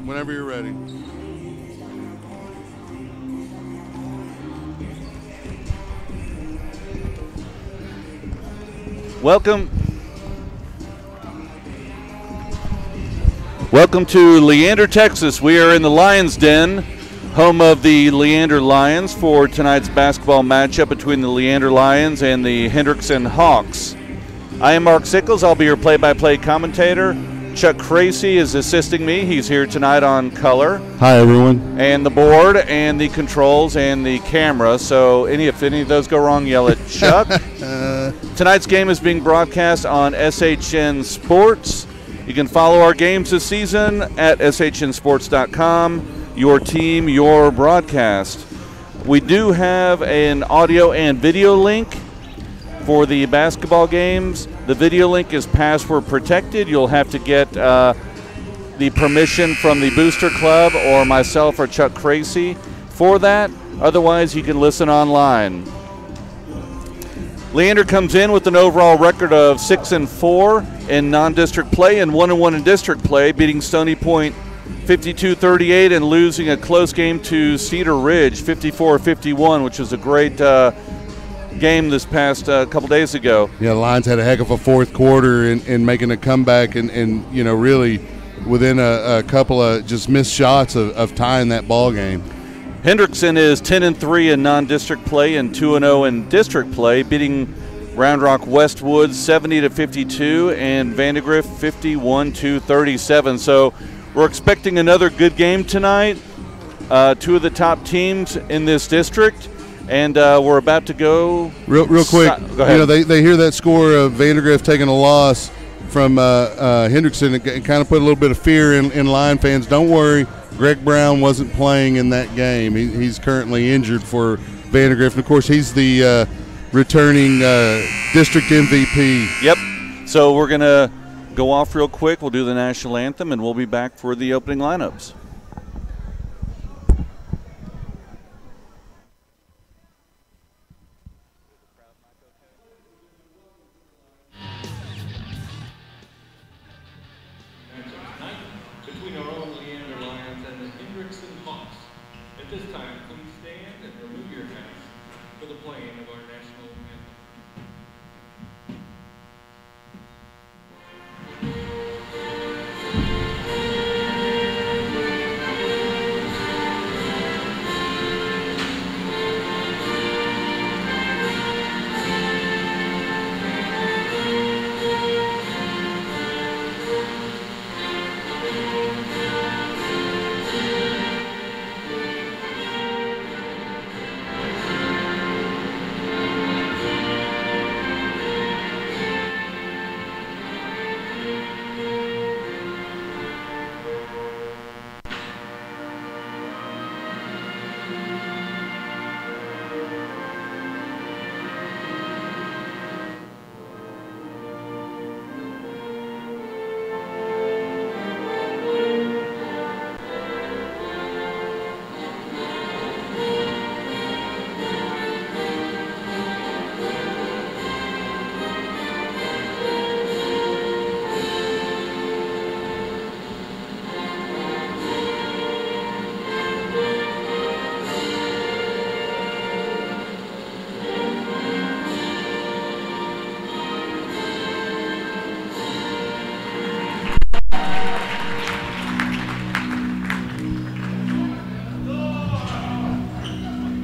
Whenever you're ready. Welcome to Leander, Texas. We are in the Lions Den, home of the Leander Lions, for tonight's basketball matchup between the Leander Lions and the Hendrickson Hawks. I am Mark Sickles. I'll be your play-by-play commentator. Chuck Cracy is assisting me. He's here tonight on color. Hi, everyone. And the board and the controls and the camera. So if any of those go wrong, yell at Chuck. Tonight's game is being broadcast on SHN Sports. You can follow our games this season at shnsports.com. Your team, your broadcast. We do have an audio and video link for the basketball games. The video link is password protected. You'll have to get the permission from the Booster Club or myself or Chuck Cracy for that. Otherwise, you can listen online. Leander comes in with an overall record of 6-4 in non-district play and 1-1 in district play, beating Stony Point 52-38 and losing a close game to Cedar Ridge 54-51, which was a great game this past couple days ago. Yeah, the Lions had a heck of a fourth quarter in making a comeback and really within a couple of just missed shots of tying that ball game. Hendrickson is 10-3 in non-district play and 2-0 in district play, beating Round Rock Westwood 70-52 and Vandegrift 51-37. So we're expecting another good game tonight. Two of the top teams in this district. And we're about to go. Real quick, go ahead. They hear that score of Vandegrift taking a loss from Hendrickson and kind of put a little bit of fear in Lion fans. Don't worry, Greg Brown wasn't playing in that game. He's currently injured for Vandegrift. And, of course, he's the returning district MVP. Yep. So we're going to go off real quick. We'll do the national anthem, and we'll be back for the opening lineups. Between our own Leander Lions and the Hendrickson Hawks. At this time, please stand and remove your hats for the playing of our national anthem.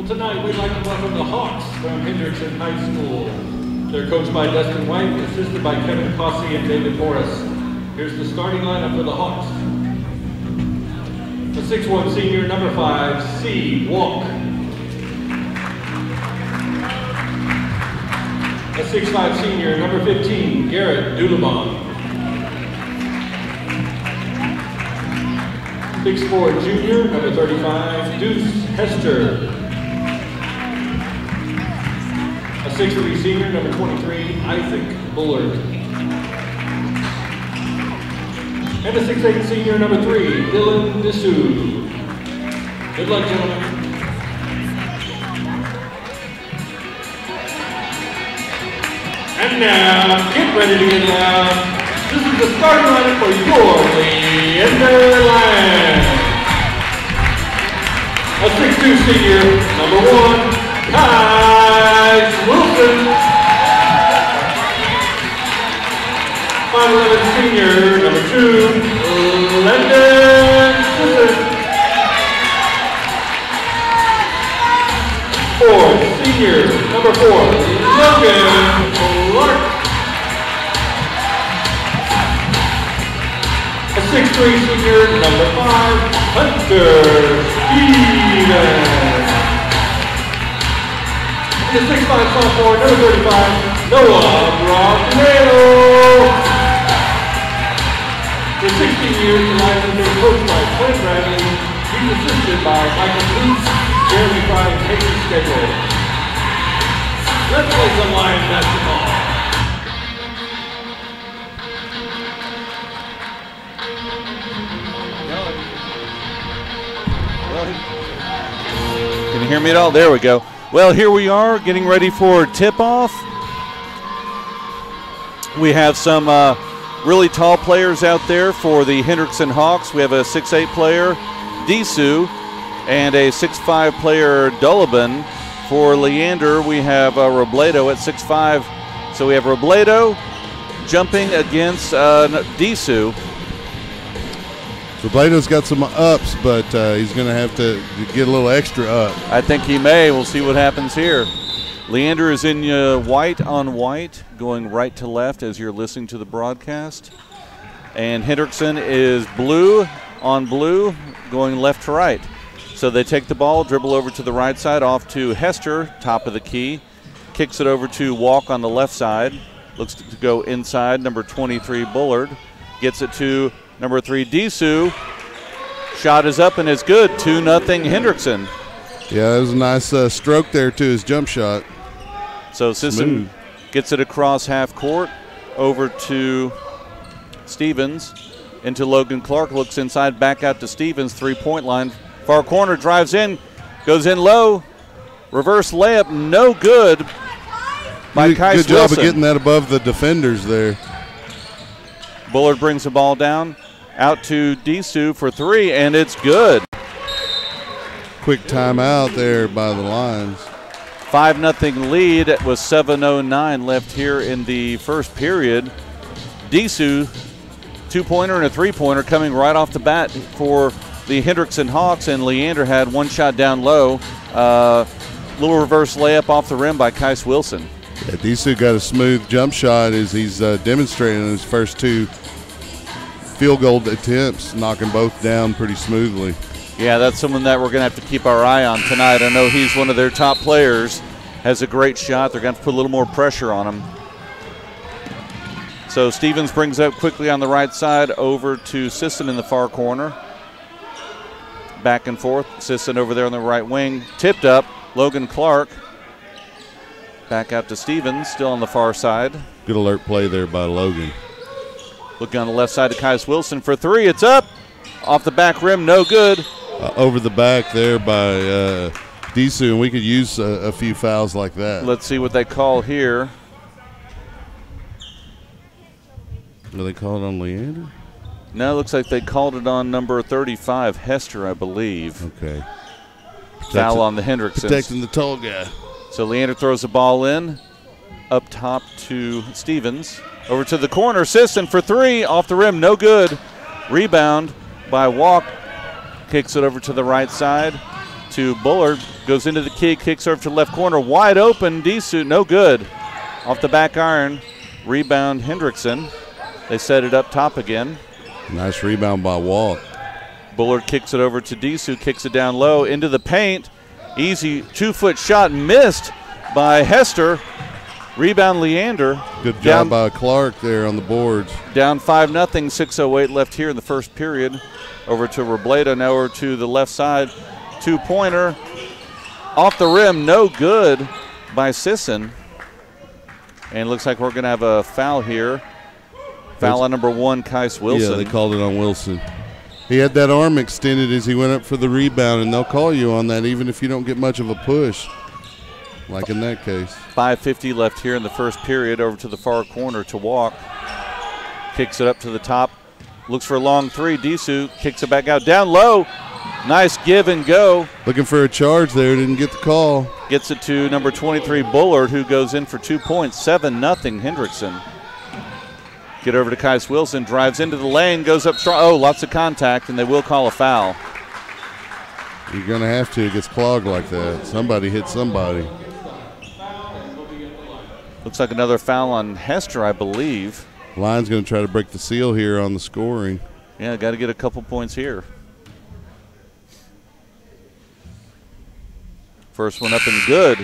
Tonight, we'd like to welcome the Hawks from Hendrickson High School. They're coached by Dustin White, assisted by Kevin Cossey and David Morris. Here's the starting lineup for the Hawks. The 6'1" senior, number 5, C. Walk. A 6'5" senior, number 15, Garrett Dulabon. 6'4" junior, number 35, Deuce Hester. A 6'3" senior, number 23, Isaac Bullard. And a 6'8" senior, number 3, Dylan Dessou. Good luck, gentlemen. And now, get ready to get loud. This is the starting lineup for your Leander Lions. 6'2" senior, number 1, Kai Wilson. 5'11" senior, number 2, Leander. 4, senior, number 4, Logan Clark. A 6'3" senior, number 5, Hunter Stevens. The 6'5" sophomore, number 35, Noah Brocknado. For 16 years, the Lions have been coached by Clint Bradley. He's assisted by Michael Booth, Jeremy Fry, and Casey Schedule. Let's play some Lion basketball. Can you hear me at all? There we go. Well, here we are getting ready for tip-off. We have some really tall players out there for the Hendrickson Hawks. We have a 6'8" player, Disu, and a 6'5" player, Dullabin. For Leander, we have Robledo at 6'5". So we have Robledo jumping against Disu. Robledo's got some ups, but he's going to have to get a little extra up. I think he may. We'll see what happens here. Leander is in white on white, going right to left as you're listening to the broadcast. And Hendrickson is blue on blue, going left to right. So they take the ball, dribble over to the right side, off to Hester, top of the key. Kicks it over to Walk on the left side. Looks to go inside, number 23, Bullard. Gets it to number 3, Disu. Shot is up and it's good, 2-0 Hendrickson. Yeah, that was a nice stroke there to his jump shot. So Sisson gets it across half court, over to Stevens, into Logan Clark, looks inside, back out to Stevens, 3-point line. Far corner, drives in, goes in low, reverse layup, no good by Kai Good Wilson. job of getting that above the defenders there. Bullard brings the ball down, out to Disu for 3, and it's good. Quick timeout there by the Lions. 5-0 lead with 7:09 left here in the first period. Disu, 2-pointer and a 3-pointer coming right off the bat for the Hendrickson Hawks, and Leander had one shot down low. Little reverse layup off the rim by Kai Wilson. Yeah, Disu got a smooth jump shot as he's demonstrating in his first 2 field goal attempts, knocking both down pretty smoothly. Yeah, that's someone that we're going to have to keep our eye on tonight. I know he's one of their top players, has a great shot. They're going to have to put a little more pressure on him. So Stevens brings up quickly on the right side over to Sisson in the far corner. Back and forth. Sisson over there on the right wing. Tipped up. Logan Clark. Back out to Stevens, still on the far side. Good alert play there by Logan. Looking on the left side to Kai Wilson for 3. It's up. Off the back rim, no good. Over the back there by Disu, and we could use a few fouls like that. Let's see what they call here. Do they call it on Leander? No, it looks like they called it on number 35, Hester, I believe. Okay. Foul on the Hendricksons. Protecting the tall guy. So Leander throws the ball in, up top to Stevens. Over to the corner, Sisson for 3, off the rim, no good. Rebound by Walk. Kicks it over to the right side to Bullard. Goes into the key, kicks over to the left corner. Wide open, Disu, no good. Off the back iron, rebound Hendrickson. They set it up top again. Nice rebound by Walk. Bullard kicks it over to Disu, kicks it down low into the paint. Easy 2-foot shot missed by Hester. Rebound Leander. Good job by Clark there on the boards. Down 5-0, 6:08 left here in the first period. Over to Robledo, now over to the left side. 2-pointer. Off the rim, no good by Sisson. And it looks like we're going to have a foul here. Foul on number 1, Kai Wilson. Yeah, they called it on Wilson. He had that arm extended as he went up for the rebound, and they'll call you on that even if you don't get much of a push, like in that case. 5:50 left here in the first period. Over to the far corner to Walk. Kicks it up to the top. Looks for a long 3. Disu kicks it back out. Down low. Nice give and go. Looking for a charge there, didn't get the call. Gets it to number 23, Bullard, who goes in for 2 points, 7-0 Hendrickson. Get over to Kais Wilson, drives into the lane, goes up strong. Oh, lots of contact, and they will call a foul. You're going to have to. It gets clogged like that. Somebody hit somebody. Looks like another foul on Hester, I believe. Line's going to try to break the seal here on the scoring. Yeah, got to get a couple points here. First one up and good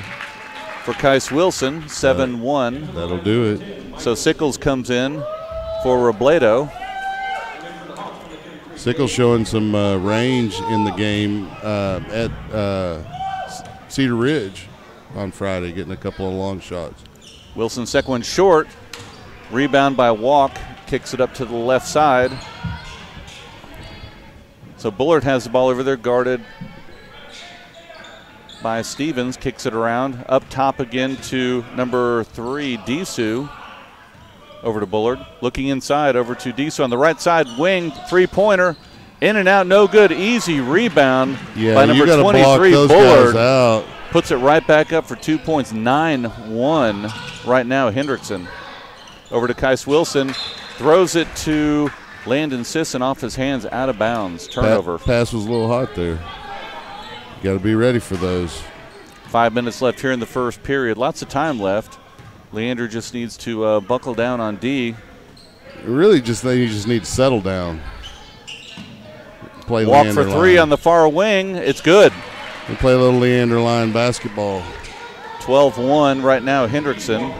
for Kais Wilson, 7-1. That'll do it. So Sickles comes in for Robledo. Sickles showing some range in the game at Cedar Ridge on Friday, getting a couple of long shots. Wilson's second one short. Rebound by Walk. Kicks it up to the left side. So Bullard has the ball over there, guarded by Stevens. Kicks it around. Up top again to number 3, Disu. Over to Bullard. Looking inside, over to Disu on the right side. Wing, three-pointer. In and out, no good. Easy rebound by number 23, Bullard. Puts it right back up for 2 points. 9-1 right now, Hendrickson. Over to Kais Wilson. Throws it to Landon Sisson off his hands, out of bounds. Turnover. Pass was a little hot there. Got to be ready for those. 5 minutes left here in the first period. Lots of time left. Leander just needs to buckle down on D. Really, you just need to settle down. Play Walk Leander for three line. on the far wing. It's good. We play a little Leander line basketball. 12-1 right now, Hendrickson.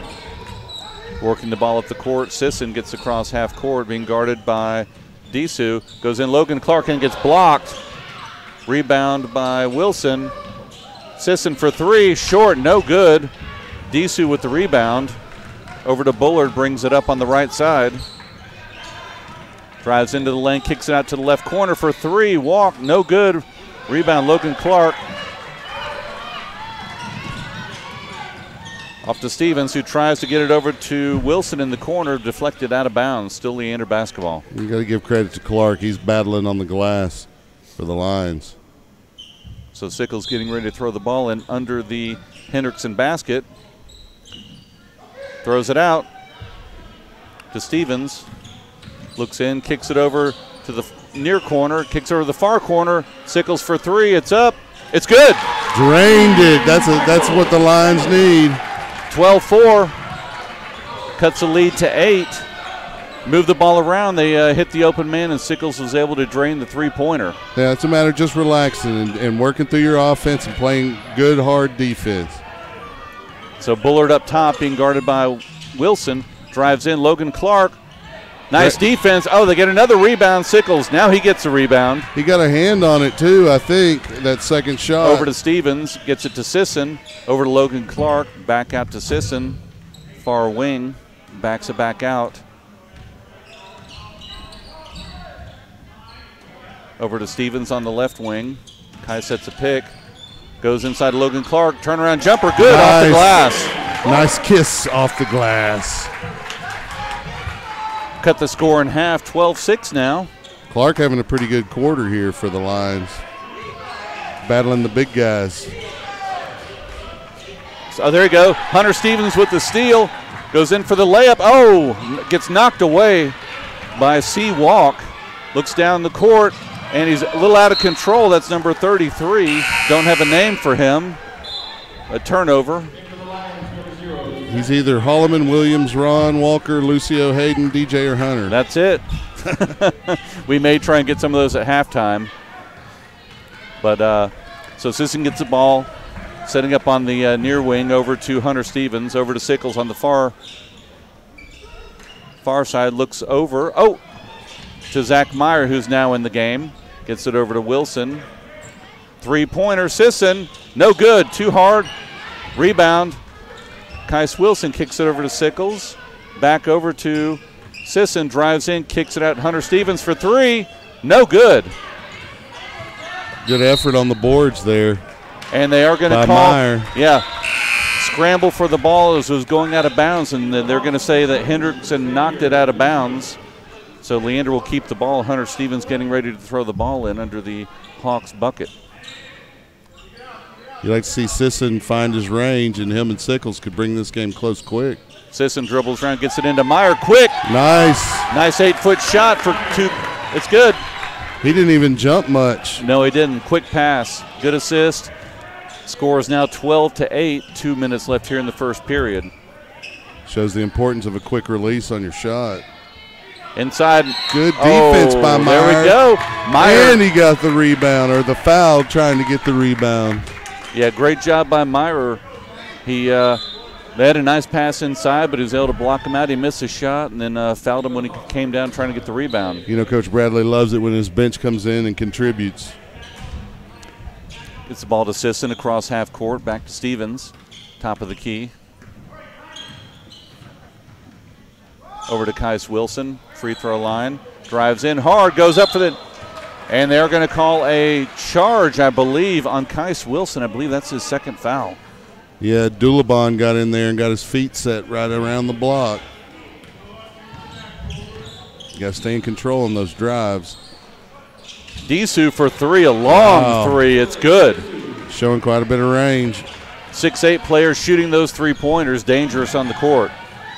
Working the ball up the court. Sisson gets across half court, being guarded by Disu. Goes in Logan Clark and gets blocked. Rebound by Wilson. Sisson for three, short, no good. Disu with the rebound. Over to Bullard, brings it up on the right side. Drives into the lane, kicks it out to the left corner for three. Walk, no good. Rebound, Logan Clark. Off to Stevens, who tries to get it over to Wilson in the corner, deflected out of bounds. Still Leander basketball. You got to give credit to Clark. He's battling on the glass for the lines. So Sickles getting ready to throw the ball in under the Hendrickson basket. Throws it out to Stevens. Looks in, kicks it over to the near corner, kicks over the far corner. Sickles for three, it's up, it's good. Drained it. That's what the lines need. 12-4, cuts the lead to 8. Move the ball around, they hit the open man, and Sickles was able to drain the three-pointer. Yeah, it's a matter of just relaxing and working through your offense and playing good, hard defense. So Bullard up top, being guarded by Wilson, drives in Logan Clark. Nice defense. Oh, they get another rebound. Sickles, now he gets a rebound. He got a hand on it too, I think, that second shot. Over to Stevens, gets it to Sisson. Over to Logan Clark, back out to Sisson. Far wing, backs it back out. Over to Stevens on the left wing. Kai sets a pick. Goes inside Logan Clark. Turnaround jumper. Good. Nice. Off the glass. Nice kiss off the glass. Cut the score in half. 12-6 now. Clark having a pretty good quarter here for the Lions. Battling the big guys. So there you go. Hunter Stevens with the steal. Goes in for the layup. Oh, gets knocked away by C. Walk. Looks down the court. And he's a little out of control. That's number 33. Don't have a name for him. A turnover. He's either Holloman, Williams, Ron, Walker, Lucio, Hayden, DJ, or Hunter. That's it. We may try and get some of those at halftime. But so Sisson gets the ball, setting up on the near wing over to Hunter Stevens, over to Sickles on the far side. Looks over. Oh! To Zach Meyer, who's now in the game. Gets it over to Wilson. Three-pointer, Sisson. No good, too hard. Rebound. Kais Wilson kicks it over to Sickles. Back over to Sisson, drives in, kicks it out. Hunter Stevens for three. No good. Good effort on the boards there. And they are going to call. Meyer. Yeah. Scramble for the ball as it was going out of bounds, and they're going to say that Hendrickson knocked it out of bounds. So Leander will keep the ball. Hunter Stevens getting ready to throw the ball in under the Hawks bucket. You like to see Sisson find his range, and him and Sickles could bring this game close quick. Sisson dribbles around, gets it into Meyer quick. Nice. Nice 8-foot shot for two. It's good. He didn't even jump much. No, he didn't. Quick pass. Good assist. Score is now 12-8. 2 minutes left here in the first period. Shows the importance of a quick release on your shot. Inside. Good defense by Meyer. There we go. Meyer. And he got the rebound, or the foul trying to get the rebound. Yeah, great job by Meyer. They had a nice pass inside, but he was able to block him out. He missed a shot and then fouled him when he came down trying to get the rebound. You know, Coach Bradley loves it when his bench comes in and contributes. Gets the ball to Sisson across half court, back to Stevens, top of the key. Over to Kais Wilson, free throw line. Drives in hard, goes up for the, and they're going to call a charge, I believe, on Kais Wilson. I believe that's his second foul. Yeah, Dulabon got in there and got his feet set right around the block. You got to stay in control on those drives. Disu for three, a long three. It's good. Showing quite a bit of range. 6'8" players shooting those three-pointers, dangerous on the court.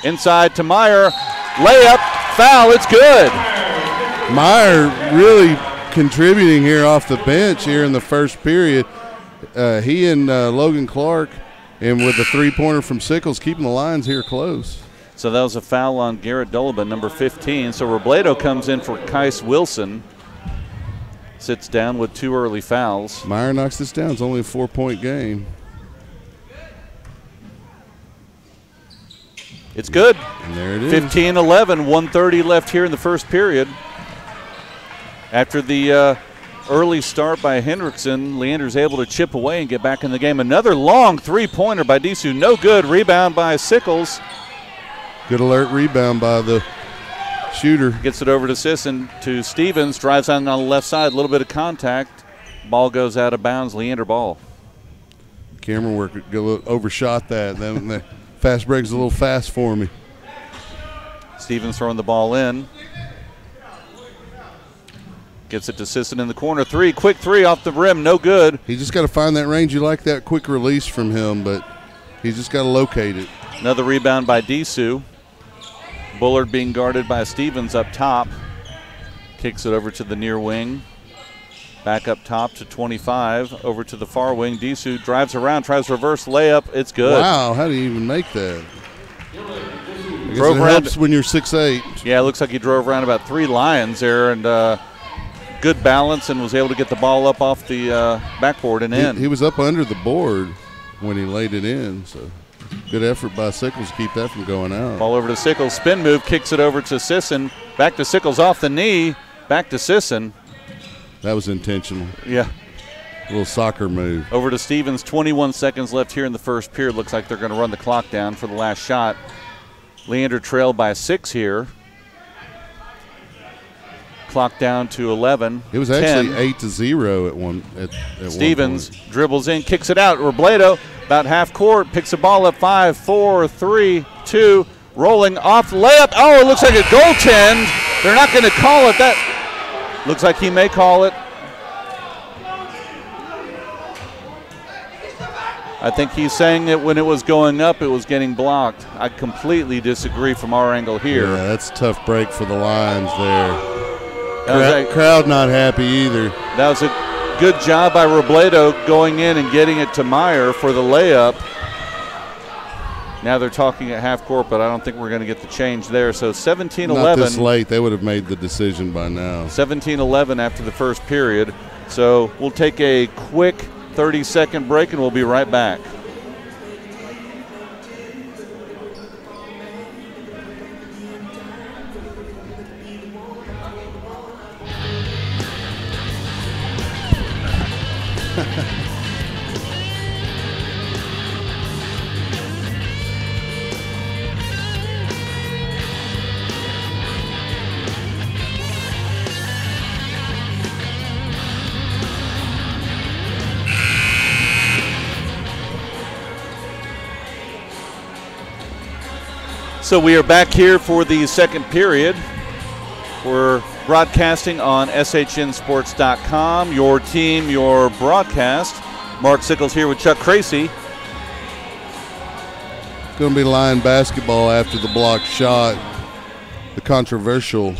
Inside to Meyer, layup, foul, it's good. Meyer really contributing here off the bench here in the first period. He and Logan Clark, and with the three-pointer from Sickles, keeping the lines here close. So that was a foul on Garrett Dulabin, number 15. So Robledo comes in for Kais Wilson. Sits down with 2 early fouls. Meyer knocks this down. It's only a 4-point game. It's good. And there it is. 15-11, 1:30 left here in the first period. After the early start by Hendrickson, Leander's able to chip away and get back in the game. Another long three-pointer by Disu. No good. Rebound by Sickles. Good alert rebound by the shooter. Gets it over to Sisson, to Stevens. Drives on the left side. A little bit of contact. Ball goes out of bounds. Leander ball. Camera work overshot that. Then the fast break's a little fast for me. Stevens throwing the ball in. Gets it to Sisson in the corner. Three, quick three off the rim, no good. He just got to find that range. You like that quick release from him, but he's just got to locate it. Another rebound by Disu. Bullard being guarded by Stevens up top. Kicks it over to the near wing. Back up top to 25. Over to the far wing. Disu drives around, tries reverse layup. It's good. Wow, how do you even make that? I guess Drove it around helps when you're 6'8". Yeah, it looks like he drove around about 3 lines there, and good balance, and was able to get the ball up off the backboard and in. He was up under the board when he laid it in, so good effort by Sickles to keep that from going out. Ball over to Sickles, spin move, kicks it over to Sisson. Back to Sickles off the knee, back to Sisson. That was intentional. Yeah. A little soccer move. Over to Stevens, 21 seconds left here in the first period. Looks like they're going to run the clock down for the last shot. Leander trailed by 6 here. Clock down to 11. It was actually 8-0 at one. At Stevens one point. dribbles in, kicks it out. Robledo about half court, picks the ball up. 5, 4, 3, 2, rolling off layup. Oh, it looks like a goaltend. They're not going to call it. That looks like he may call it. I think he's saying that when it was going up, it was getting blocked. I completely disagree from our angle here. Yeah, that's a tough break for the Lions there. Crowd not happy either. That was a good job by Robledo going in and getting it to Meyer for the layup. Now they're talking at half court, but I don't think we're going to get the change there. So 17-11. Not this late. They would have made the decision by now. 17-11 after the first period. So we'll take a quick 30-second break, and we'll be right back. So we are back here for the second period. We're broadcasting on SHNSports.com. Your team, your broadcast. Mark Sickles here with Chuck Tracy. It's going to be line basketball after the blocked shot. The controversial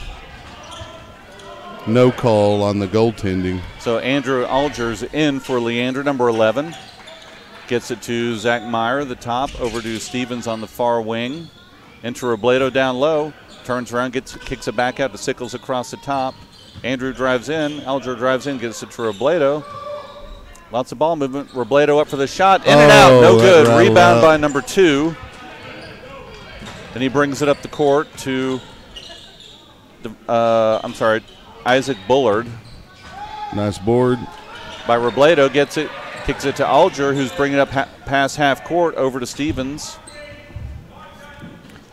no call on the goaltending. So Andrew Alger's in for Leander, number 11. Gets it to Zach Meyer, the top, over to Stevens on the far wing. Into Robledo down low. Turns around, kicks it back out to Sickles across the top. Andrew drives in. Alger drives in, gets it to Robledo. Lots of ball movement. Robledo up for the shot. In and out. No good. Rebound by number 2. Then he brings it up the court to, Isaac Bullard. Nice board. By Robledo, gets it, kicks it to Alger, who's bringing it up past half court over to Stevens.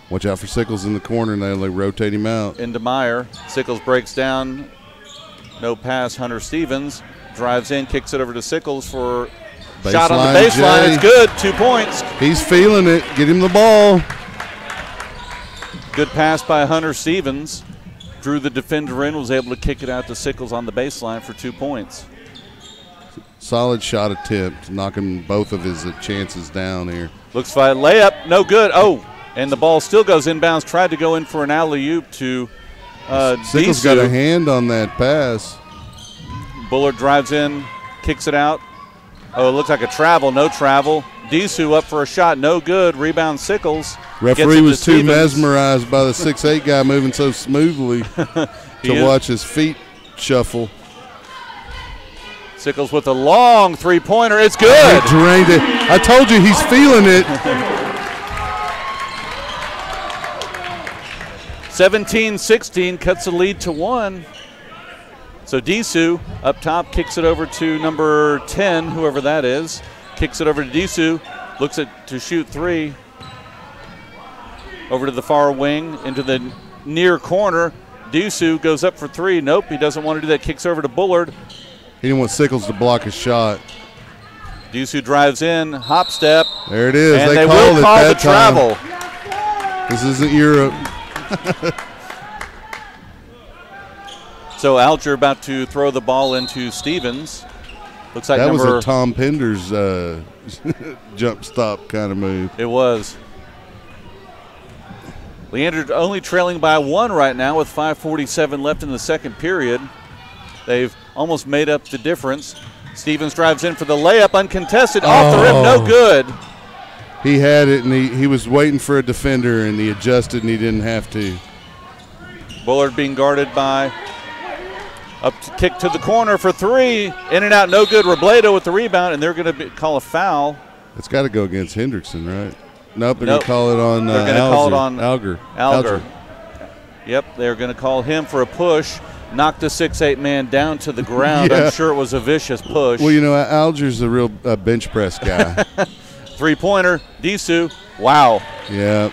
Watch out for Sickles in the corner, and they rotate him out. Into Meyer. Sickles breaks down. No pass. Hunter Stevens drives in, kicks it over to Sickles for shot on the baseline. It's good. 2 points. He's feeling it. Get him the ball. Good pass by Hunter Stevens. Drew the defender in, was able to kick it out to Sickles on the baseline for 2 points. Solid shot attempt, knocking both of his chances down here. Looks like layup. No good. Oh. And the ball still goes inbounds. Tried to go in for an alley-oop to Sickles Disu. got a hand on that pass. Bullard drives in, kicks it out. Oh, it looks like a travel. No travel. Disu up for a shot. No good. Rebound Sickles. Referee was too mesmerized by the 6'8" guy moving so smoothly to watch his feet shuffle. Sickles with a long three-pointer. It's good. He drained it. I told you he's feeling it. 17-16 cuts the lead to 1. So Disu up top kicks it over to number 10, whoever that is. Kicks it over to Disu. Looks to shoot 3. Over to the far wing into the near corner. Disu goes up for 3. Nope, he doesn't want to do that. Kicks over to Bullard. He didn't want Sickles to block his shot. Disu drives in, hop step. There it is. And they will call the travel. This isn't Europe. So Alger about to throw the ball into Stevens. Looks like that was a Tom Penders jump stop kind of move. It was. Leander only trailing by 1 right now with 5:47 left in the second period. They've almost made up the difference. Stevens drives in for the layup, uncontested, off the rim, no good. He had it, and he was waiting for a defender, and he adjusted, and he didn't have to. Bullard being guarded by kick to the corner for 3. In and out, no good. Robledo with the rebound, and they're going to call a foul. It's got to go against Hendrickson, right? Nope, they're going to call it on they're going to call it on Alger. Yep, they're going to call him for a push. Knocked the 6'8" man down to the ground. Yeah. I'm sure it was a vicious push. Well, you know, Alger's a real bench press guy. Three-pointer, Disu. Wow. Yeah,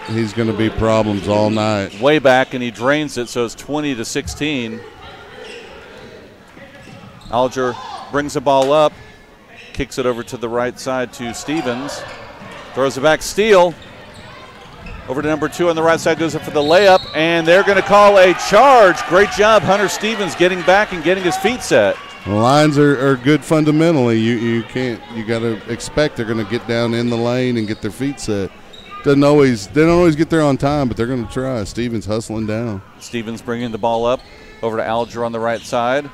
he's going to be problems all night. Way back, and he drains it, so it's 20-16. Alger brings the ball up, kicks it over to the right side to Stevens. Throws it back, steal. Over to number 2 on the right side, goes up for the layup, and they're going to call a charge. Great job, Hunter Stevens, getting back and getting his feet set. The lines are good fundamentally. You got to expect they're going to get down in the lane and get their feet set. They don't always get there on time, but they're going to try. Stevens hustling down. Stevens bringing the ball up over to Alger on the right side.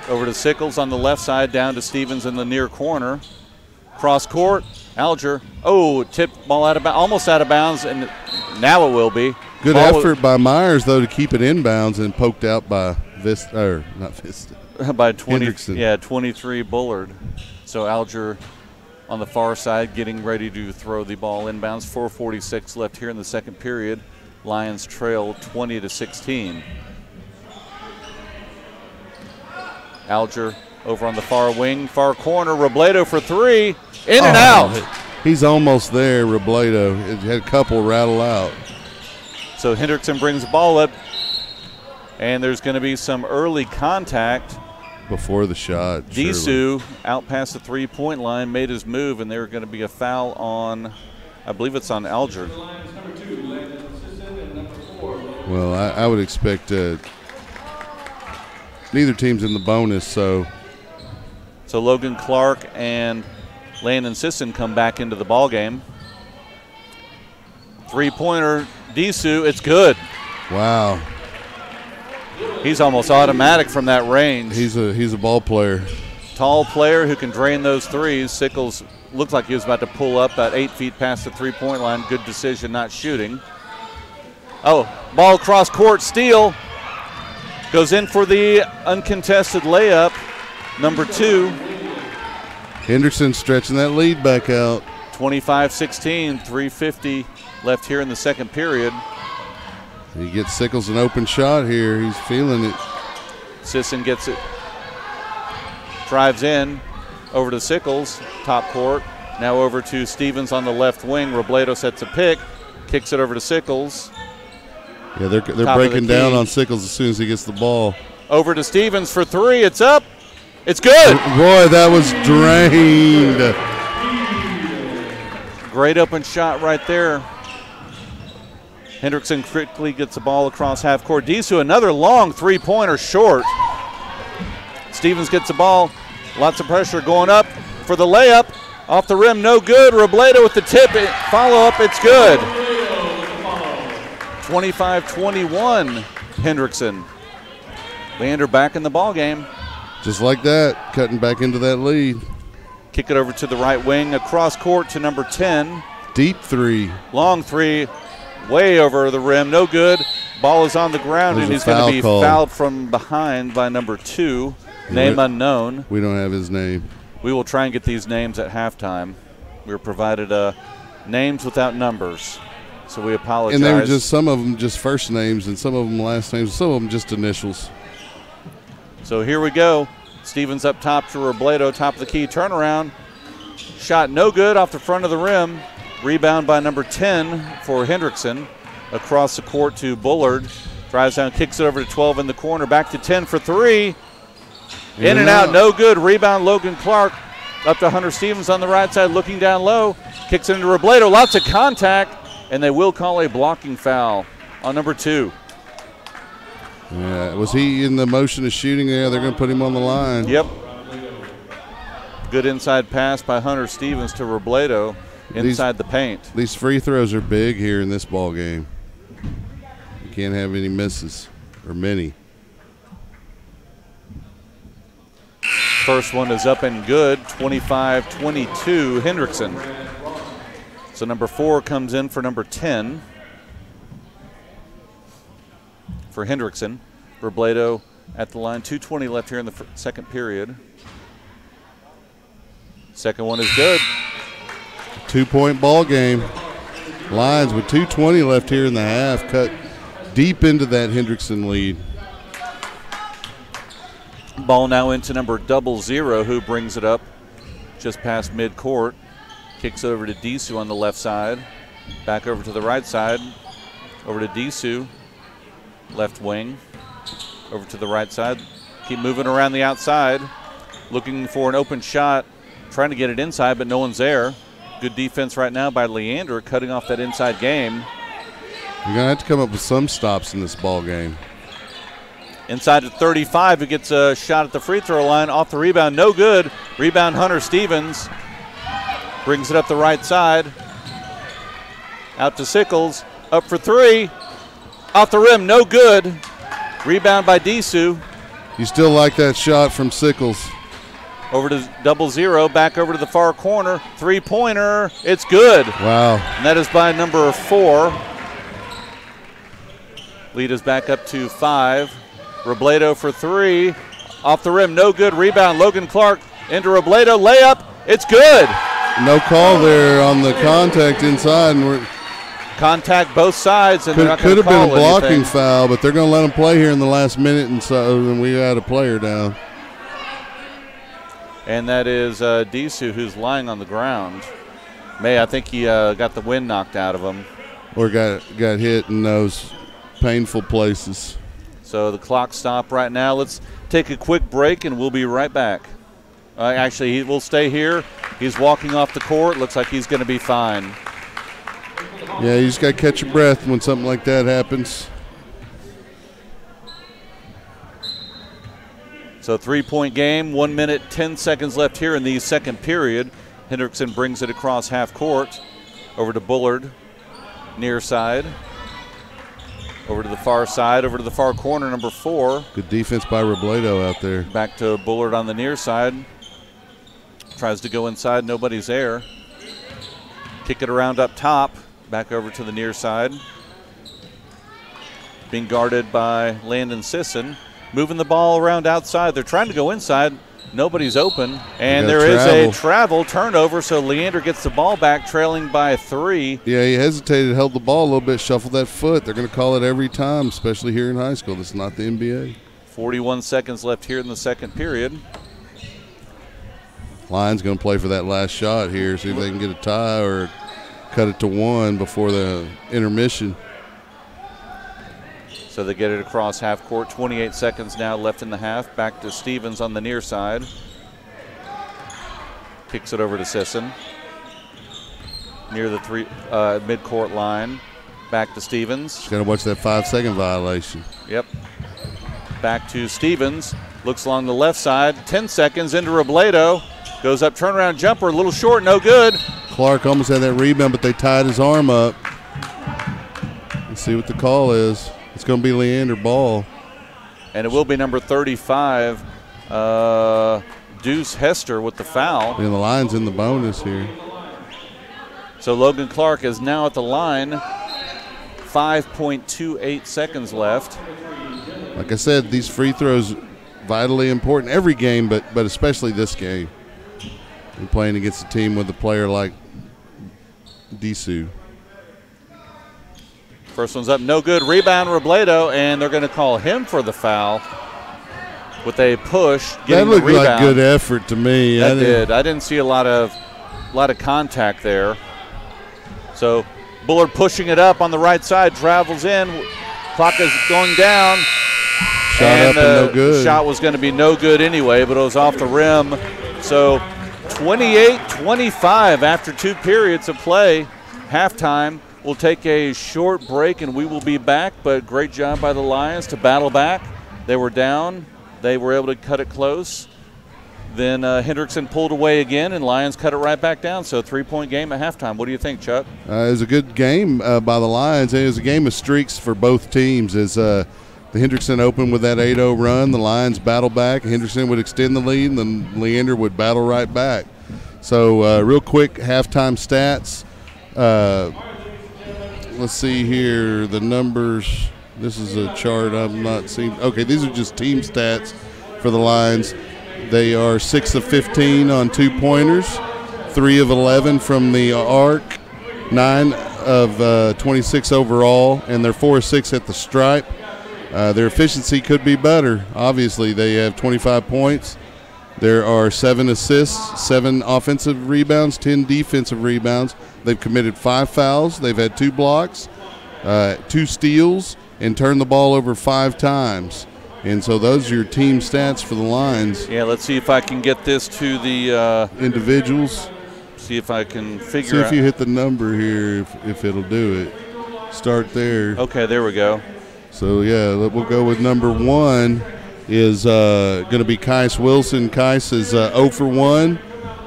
Over to Sickles on the left side, down to Stevens in the near corner. Cross court, Alger. Oh, tipped ball almost out of bounds, and now it will be. Good effort by Myers, though, to keep it inbounds and poked out by by 20, Hendrickson. Yeah, 23 Bullard. So Alger on the far side getting ready to throw the ball inbounds. 4:46 left here in the second period. Lions trail 20-16. Alger over on the far wing, far corner. Robledo for 3. In and out. He's almost there, Robledo. It had a couple rattle out. So Hendrickson brings the ball up, and there's going to be some early contact. Before the shot. Disu out past the three-point line, made his move, and there's going to be a foul on, I believe it's on Alger. Well, I would expect neither team's in the bonus, so Logan Clark and Landon Sisson come back into the ball game. Three-pointer, Disu, it's good. Wow. He's almost automatic from that range. He's a ball player. Tall player who can drain those threes. Sickles looked like he was about to pull up about 8 feet past the three-point line. Good decision not shooting. Oh, ball across court, steal. Goes in for the uncontested layup, number 2. Hendrickson stretching that lead back out. 25-16, 3:50 left here in the second period. He gets Sickles an open shot here. He's feeling it. Sisson gets it. Drives in over to Sickles, top court. Now over to Stevens on the left wing. Robledo sets a pick, kicks it over to Sickles. Yeah, they're breaking down on Sickles as soon as he gets the ball. Over to Stevens for 3. It's up. It's good. Boy, that was drained. Great open shot right there. Hendrickson quickly gets the ball across half court. Disu, another long three-pointer short. Stevens gets the ball. Lots of pressure going up for the layup. Off the rim, no good. Robledo with the tip. Follow-up, it's good. 25-21, Hendrickson. Leander back in the ball game. Just like that, cutting back into that lead. Kick it over to the right wing, across court to number 10. Deep three. Long three, way over the rim, no good. Ball is on the ground, and he's going to be fouled from behind by number 2, name unknown. We don't have his name. We will try and get these names at halftime. We were provided names without numbers, so we apologize. And they were just, some of them just first names, and some of them last names, some of them just initials. So here we go. Stevens up top to Robledo, top of the key, turnaround. Shot no good off the front of the rim. Rebound by number 10 for Hendrickson. Across the court to Bullard. Drives down, kicks it over to 12 in the corner. Back to 10 for 3. In and out, no good. Rebound, Logan Clark. Up to Hunter Stevens on the right side, looking down low. Kicks it into Robledo. Lots of contact, and they will call a blocking foul on number 2. Yeah, was he in the motion of shooting there? They're going to put him on the line. Yep. Good inside pass by Hunter Stevens to Robledo inside the paint. These free throws are big here in this ball game. You can't have any misses, or many. First one is up and good, 25-22, Hendrickson. So number 4 comes in for number 10. For Hendrickson. Robledo at the line. 2:20 left here in the second period. Second one is good. 2-point ball game. Lions with 2:20 left here in the half, cut deep into that Hendrickson lead. Ball now into number 00, who brings it up just past midcourt. Kicks over to Disu on the left side. Back over to the right side. Over to Disu. Left wing, over to the right side. Keep moving around the outside. Looking for an open shot. Trying to get it inside, but no one's there. Good defense right now by Leander, cutting off that inside game. You're going to have to come up with some stops in this ball game. Inside at 35, who gets a shot at the free throw line. Off the rebound, no good. Rebound, Hunter Stevens. Brings it up the right side. Out to Sickles. Up for 3. Off the rim, no good. Rebound by Disu. You still like that shot from Sickles. Over to 00, back over to the far corner. Three-pointer, it's good. Wow. And that is by number 4. Lead is back up to 5. Robledo for 3. Off the rim, no good. Rebound, Logan Clark into Robledo. Layup, it's good. No call there on the contact inside. And contact both sides, and could have been a blocking foul, but they're going to let them play here in the last minute, and so then we had a player down. And that is Disu, who's lying on the ground. I think he got the wind knocked out of him. Or got hit in those painful places. So the clock stopped right now. Let's take a quick break, and we'll be right back. Actually, he will stay here. He's walking off the court. Looks like he's going to be fine. Yeah, you just got to catch your breath when something like that happens. So 3-point game, 1 minute, 10 seconds left here in the second period. Hendrickson brings it across half court, over to Bullard, near side. Over to the far side, over to the far corner, number 4. Good defense by Robledo out there. Back to Bullard on the near side. Tries to go inside, nobody's there. Kick it around up top, back over to the near side. Being guarded by Landon Sisson. Moving the ball around outside. They're trying to go inside. Nobody's open. And there is a travel turnover, so Leander gets the ball back, trailing by 3. Yeah, he hesitated, held the ball a little bit, shuffled that foot. They're going to call it every time, especially here in high school. This is not the NBA. 41 seconds left here in the second period. Lions going to play for that last shot here, see if they can get a tie or cut it to 1 before the intermission. So they get it across half court. 28 seconds now left in the half. Back to Stevens on the near side. Kicks it over to Sisson. Near the midcourt line. Back to Stevens. Got to watch that 5-second violation. Yep. Back to Stevens. Looks along the left side. 10 seconds into Robledo. Goes up, turnaround jumper, a little short, no good. Clark almost had that rebound, but they tied his arm up. Let's see what the call is. It's going to be Leander ball. And it will be number 35, Deuce Hester with the foul. And the Lions in the bonus here. So Logan Clark is now at the line. 5.28 seconds left. Like I said, these free throws vitally important every game, but especially this game. We're playing against a team with a player like Disu. First one's up, no good. Rebound, Robledo, and they're going to call him for the foul with a push. That looked like good effort to me. That did. I didn't see a lot of contact there. So Bullard pushing it up on the right side, travels in. Clock is going down. Shot up and no good. Shot was going to be no good anyway, but it was off the rim. So 28-25 after 2 periods of play. Halftime. We'll take a short break and we will be back, but great job by the Lions to battle back. They were down. They were able to cut it close. Then Hendrickson pulled away again, and Lions cut it right back down. So 3-point game at halftime. What do you think, Chuck? It was a good game by the Lions. It was a game of streaks for both teams. As the Hendrickson opened with that 8-0 run, the Lions battled back. Hendrickson would extend the lead, and then Leander would battle right back. So real quick, halftime stats. Let's see here, the numbers. This is a chart I'm not seeing. Okay, these are just team stats for the Lions. They are 6 of 15 on 2-pointers, 3 of 11 from the arc, 9 of 26 overall, and they're 4 of 6 at the stripe. Their efficiency could be better. Obviously, they have 25 points. There are 7 assists, 7 offensive rebounds, 10 defensive rebounds. They've committed 5 fouls. They've had 2 blocks, 2 steals, and turned the ball over 5 times. And so those are your team stats for the Lions. Yeah, let's see if I can get this to the individuals. See if I can figure out. See if you hit the number here, if it'll do it. Start there. Okay, there we go. So, yeah, we'll go with number 1 is going to be Kais Wilson. Kais is 0 for 1.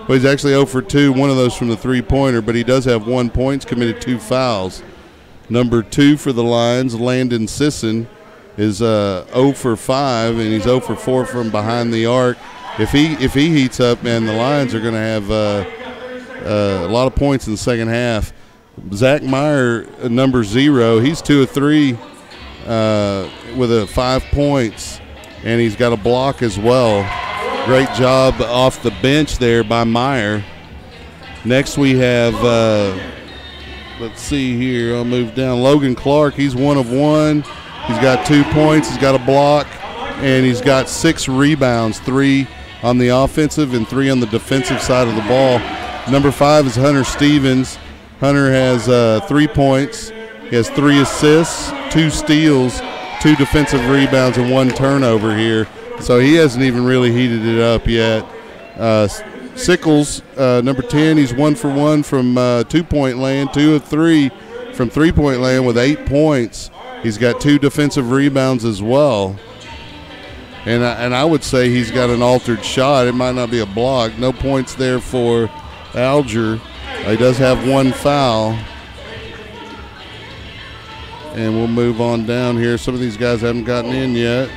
Well, he's actually 0 for 2, one of those from the 3-pointer, but he does have 1 point, committed 2 fouls. Number 2 for the Lions, Landon Sisson, is 0 for 5, and he's 0 for 4 from behind the arc. If he heats up, man, the Lions are going to have a lot of points in the second half. Zach Meyer, number 0, he's 2 of 3 with 5 points, and he's got a block as well. Great job off the bench there by Meyer. Next we have, let's see here, I'll move down. Logan Clark, he's 1 of 1. He's got 2 points, he's got a block, and he's got 6 rebounds, 3 on the offensive and 3 on the defensive side of the ball. Number 5 is Hunter Stevens. Hunter has 3 points. He has 3 assists, 2 steals, 2 defensive rebounds, and 1 turnover here. So he hasn't even really heated it up yet. Sickles, number 10, he's 1 for 1 from 2-point land, 2 of 3 from 3-point land with 8 points. He's got 2 defensive rebounds as well. And I would say he's got an altered shot. It might not be a block. No points there for Alger. He does have one foul. And we'll move on down here. Some of these guys haven't gotten in yet.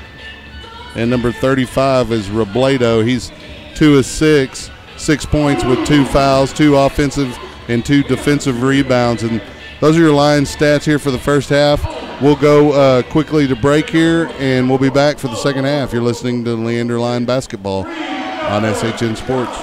And number 35 is Robledo. He's 2 of 6, 6 points with 2 fouls, 2 offensive and 2 defensive rebounds. And those are your Lions stats here for the first half. We'll go quickly to break here, and we'll be back for the second half. You're listening to Leander Lion Basketball on SHN Sports.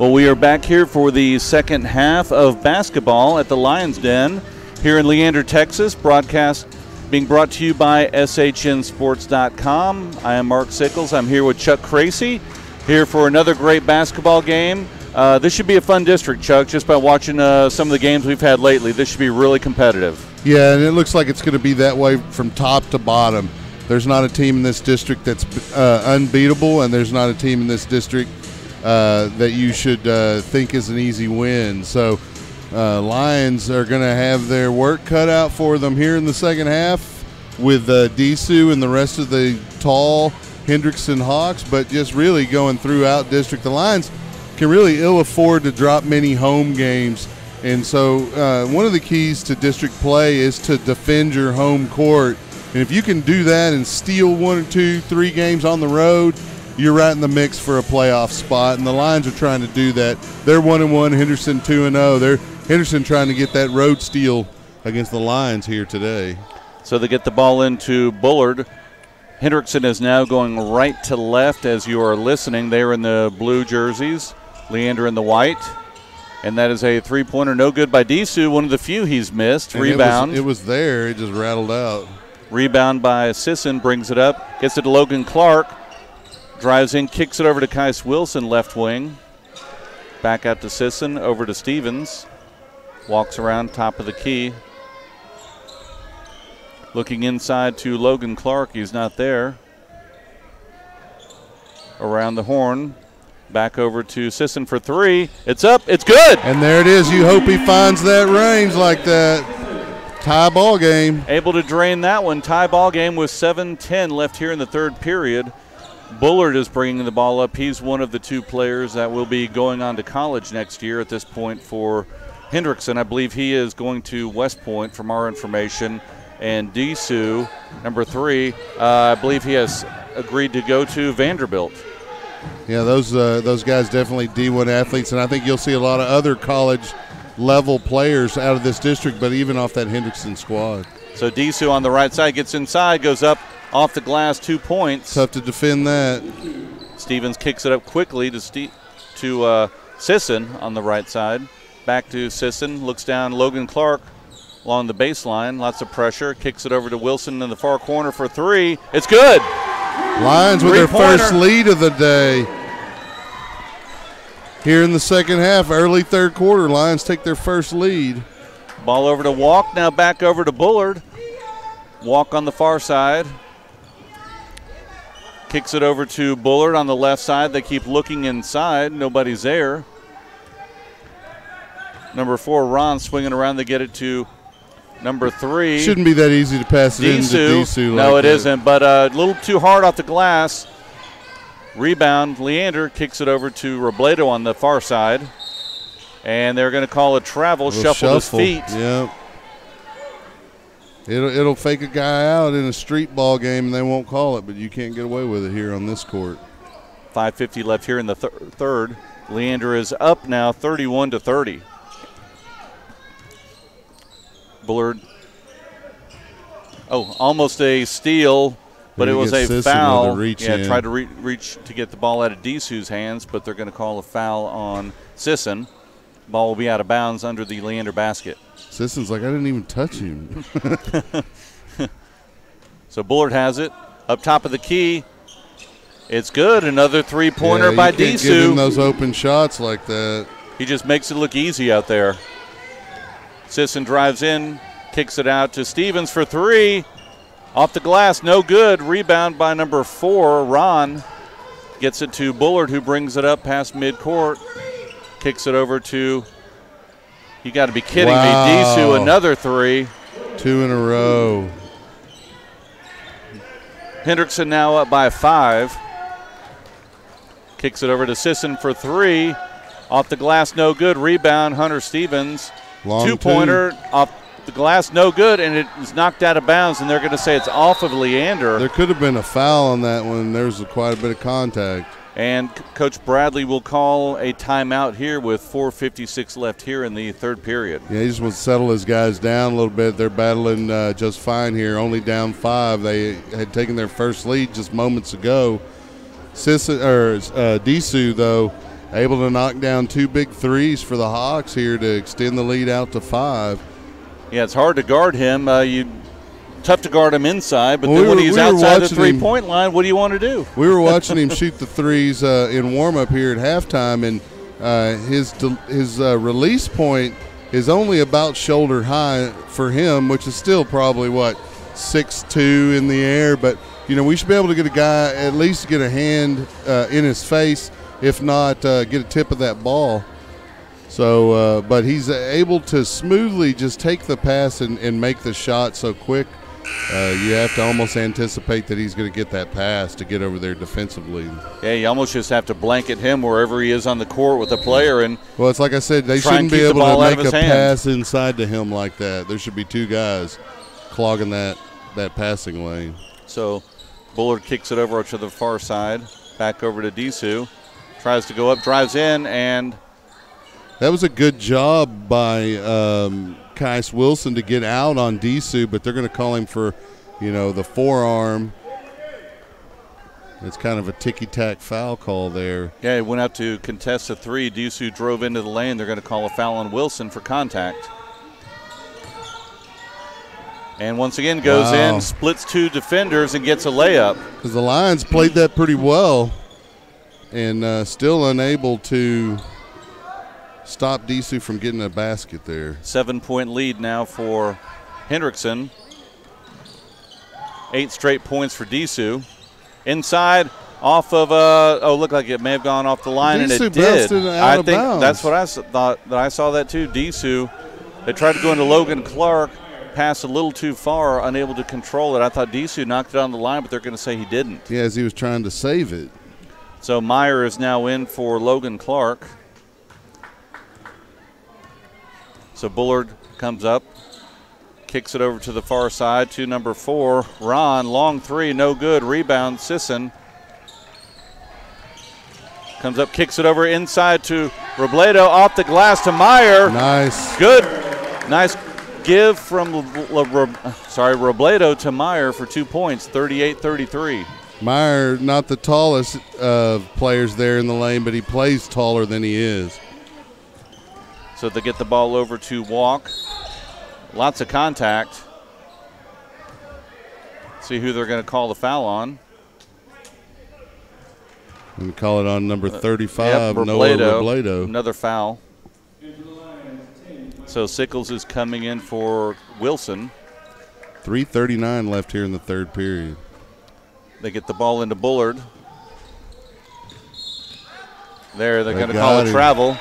Well, we are back here for the second half of basketball at the Lions Den here in Leander, Texas. Broadcast being brought to you by SHNSports.com. I am Mark Sickles. I'm here with Chuck Cracy, here for another great basketball game. This should be a fun district, Chuck, just by watching some of the games we've had lately. This should be really competitive. Yeah, and it looks like it's going to be that way from top to bottom. There's not a team in this district that's unbeatable, and there's not a team in this district that you should think is an easy win. So Lions are going to have their work cut out for them here in the second half with Disu and the rest of the tall Hendrickson Hawks, but just really going throughout district. The Lions can really ill afford to drop many home games, and so one of the keys to district play is to defend your home court. And if you can do that and steal 1 or 2, 3 games on the road, you're right in the mix for a playoff spot, and the Lions are trying to do that. They're 1-1, Henderson 2-0. They're Henderson trying to get that road steal against the Lions here today. So they get the ball into Bullard. Hendrickson is now going right to left as you are listening. They're in the blue jerseys, Leander in the white. And that is a three-pointer, no good by Disu, one of the few he's missed. And rebound. It was there. It just rattled out. Rebound by Sisson, brings it up, gets it to Logan Clark. Drives in, kicks it over to Kais Wilson, left wing. Back out to Sisson, over to Stevens. Walks around top of the key. Looking inside to Logan Clark, he's not there. Around the horn, back over to Sisson for 3. It's up, it's good! And there it is. You hope he finds that range like that. Tie ball game. Able to drain that one. Tie ball game with 7:10 left here in the third period. Bullard is bringing the ball up. He's one of the 2 players that will be going on to college next year at this point for Hendrickson. I believe he is going to West Point from our information. And Disu, number 3, I believe he has agreed to go to Vanderbilt. Yeah, those guys definitely D1 athletes, and I think you'll see a lot of other college-level players out of this district, but even off that Hendrickson squad. So Disu on the right side gets inside, goes up off the glass, 2 points. Tough to defend that. Stevens kicks it up quickly to Sisson on the right side. Back to Sisson, looks down Logan Clark along the baseline. Lots of pressure, kicks it over to Wilson in the far corner for 3. It's good! Lions with their first lead of the day. Here in the second half, early third quarter, Lions take their first lead. Ball over to Walk, now back over to Bullard. Walk on the far side. Kicks it over to Bullard on the left side. They keep looking inside. Nobody's there. Number 4, Ron, swinging around. They get it to number 3. Shouldn't be that easy to pass it into Disu. No, it isn't, but a little too hard off the glass. Rebound. Leander kicks it over to Robledo on the far side. And they're going to call a travel, shuffle his feet. Yep. It'll fake a guy out in a street ball game, and they won't call it, but you can't get away with it here on this court. 5:50 left here in the third. Leander is up now, 31-30. Bullard. Oh, almost a steal, but it was a foul. Tried to reach to get the ball out of Disu's hands, but they're going to call a foul on Sisson. Ball will be out of bounds under the Leander basket. Sisson's like, I didn't even touch him. So Bullard has it. Up top of the key. It's good. Another three-pointer by Disu. You can't give him those open shots like that. He just makes it look easy out there. Sisson drives in, kicks it out to Stevens for 3. Off the glass, no good. Rebound by number 4, Ron. Gets it to Bullard, who brings it up past midcourt. Kicks it over to, you got to be kidding me, Disu, another 3. 2 in a row. Hendrickson now up by 5. Kicks it over to Sisson for 3. Off the glass, no good. Rebound, Hunter Stevens. Long two-pointer off the glass, no good, and it is knocked out of bounds, and they're going to say it's off of Leander. There could have been a foul on that one. There's quite a bit of contact. And Coach Bradley will call a timeout here with 4:56 left here in the third period. Yeah, he just wants to settle his guys down a little bit. They're battling just fine here, only down 5. They had taken their first lead just moments ago. Disu, though, able to knock down 2 big threes for the Hawks here to extend the lead out to 5. Yeah, it's hard to guard him. Tough to guard him inside, but then when he's outside the three-point line, what do you want to do? We were watching him shoot the threes in warm-up here at halftime, and his release point is only about shoulder high for him, which is still probably, 6'2" in the air. But, we should be able to get a guy, at least get a hand in his face, if not get a tip of that ball. So, but he's able to smoothly just take the pass and make the shot so quick. You have to almost anticipate that he's going to get that pass to get over there defensively. Yeah, you almost just have to blanket him wherever he is on the court with a player. And well, it's like I said, they shouldn't be able to make a pass inside to him like that. There should be 2 guys clogging that passing lane. So Bullard kicks it over to the far side, back over to Disu. Tries to go up, drives in, and that was a good job by Kais Wilson to get out on Disu, but they're going to call him for, the forearm. It's kind of a ticky-tack foul call there. Yeah, he went out to contest a 3. Disu drove into the lane. They're going to call a foul on Wilson for contact. And once again goes in, splits 2 defenders, and gets a layup. Because the Lions played that pretty well and still unable to stop Disu from getting a basket there. 7-point lead now for Hendrickson. 8 straight points for Disu. Inside, off of looked like it may have gone off the line, Disu, and it did. I think bounds. That's what I thought. I saw that too. Disu, they tried to go into Logan Clark, passed a little too far, unable to control it. I thought Disu knocked it on the line, but they're going to say he didn't. Yeah, as he was trying to save it. So Meyer is now in for Logan Clark. So Bullard comes up, kicks it over to the far side to number 4, Ron. Long 3, no good. Rebound, Sisson. Comes up, kicks it over inside to Robledo, off the glass to Meyer. Nice. Good. Nice give from Robledo to Meyer for 2 points, 38-33. Meyer, not the tallest of players there in the lane, but he plays taller than he is. So they get the ball over to Walk. Lots of contact. See who they're going to call the foul on. And call it on number 35, Noah Robledo. Another foul. So Sickles is coming in for Wilson. 3:39 left here in the third period. They get the ball into Bullard. They're going to call it travel.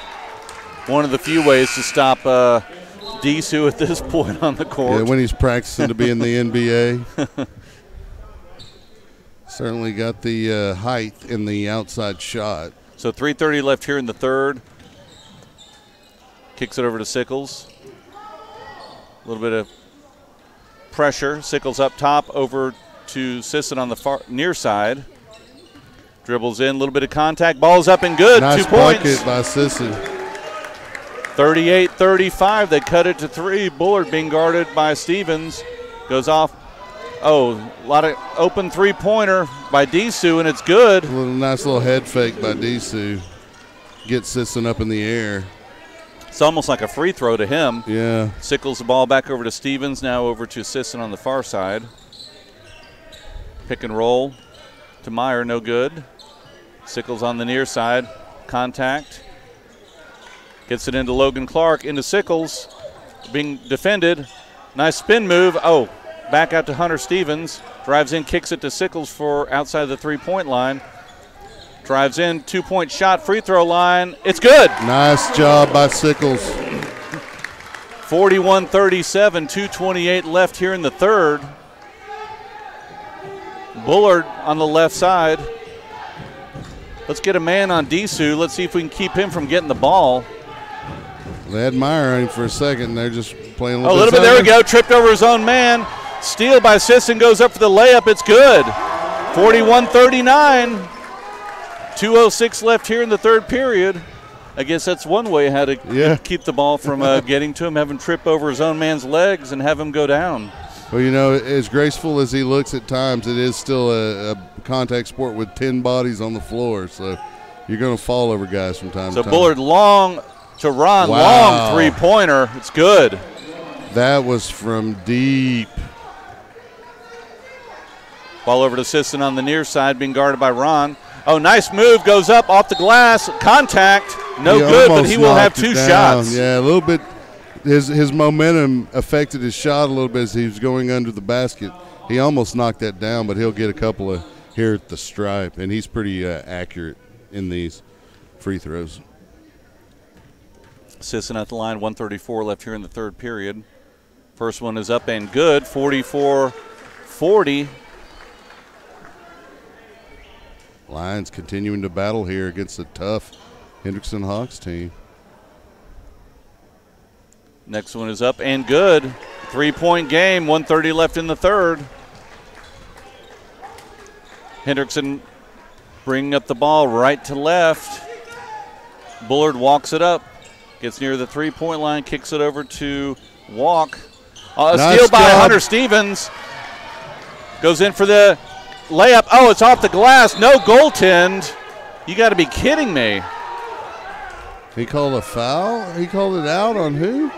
One of the few ways to stop Disu at this point on the court. Yeah, when he's practicing to be in the NBA. Certainly got the height in the outside shot. So 3:30 left here in the third. Kicks it over to Sickles. A little bit of pressure. Sickles up top over to Sisson on the far near side. Dribbles in, a little bit of contact. Ball's up and good. Nice 2 points. bucket by Sisson. 38-35. They cut it to 3. Bullard being guarded by Stevens. Goes off. Oh, a lot of open three-pointer by Disu, and it's good. Nice little head fake by Disu. Gets Sisson up in the air. It's almost like a free throw to him. Yeah. Sickles the ball back over to Stevens, now over to Sisson on the far side. Pick and roll to Meyer, no good. Sickles on the near side, contact. Gets it into Logan Clark, into Sickles, being defended. Nice spin move. Oh, back out to Hunter Stevens. Drives in, kicks it to Sickles for outside the three-point line. Drives in, 2-point shot, free throw line. It's good. Nice job by Sickles. 41-37, 2:28 left here in the third. Bullard on the left side. Let's get a man on Disu. Let's see if we can keep him from getting the ball. They had Meyer on him for a second. They're just playing a little bit. There we go. Tripped over his own man. Steal by Sisson, goes up for the layup. It's good. 41-39. 2:06 left here in the third period. I guess that's one way how to keep the ball from getting to him, have him trip over his own man's legs and have him go down. Well, you know, as graceful as he looks at times, it is still a contact sport with 10 bodies on the floor. So you're going to fall over guys from time to time. So Bullard long to Ron. Wow. Long three-pointer. It's good. That was from deep. Ball over to Sisson on the near side, being guarded by Ron. Oh, nice move. Goes up off the glass. Contact. No good, but he will have 2 shots. Yeah, a little bit. His momentum affected his shot a little bit as he was going under the basket. He almost knocked that down, but he'll get a couple of here at the stripe, and he's pretty accurate in these free throws. Sisson at the line, 1:34 left here in the third period. First one is up and good, 44-40. Lions continuing to battle here against a tough Hendrickson Hawks team. Next one is up and good. 3-point game, 1:30 left in the third. Hendrickson bringing up the ball right to left. Bullard walks it up, gets near the 3-point line, kicks it over to Walk. Nice Steal by job. Hunter Stevens. Goes in for the layup. Oh, it's off the glass. No goaltend. You got to be kidding me. He called a foul? He called it out on who?